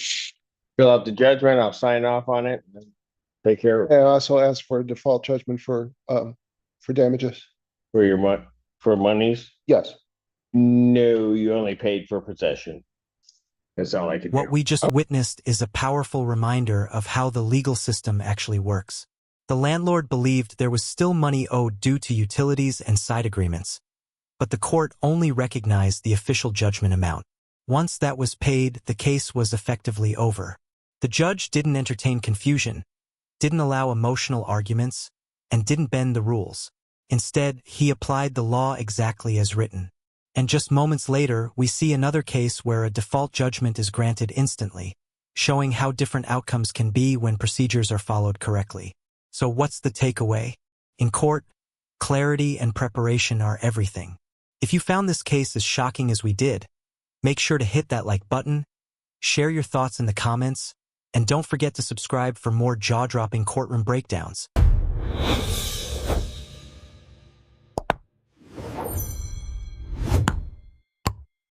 Fill out the judgment. I'll sign off on it. And take care of it. And I also ask for a default judgment for damages. For your for monies? Yes. No, you only paid for possession. That's all I can do. What we just witnessed is a powerful reminder of how the legal system actually works. The landlord believed there was still money owed due to utilities and side agreements, but the court only recognized the official judgment amount. Once that was paid, the case was effectively over. The judge didn't entertain confusion, didn't allow emotional arguments, and didn't bend the rules. Instead, he applied the law exactly as written. And just moments later, we see another case where a default judgment is granted instantly, showing how different outcomes can be when procedures are followed correctly. So what's the takeaway? In court, clarity and preparation are everything. If you found this case as shocking as we did, make sure to hit that like button, share your thoughts in the comments, and don't forget to subscribe for more jaw-dropping courtroom breakdowns.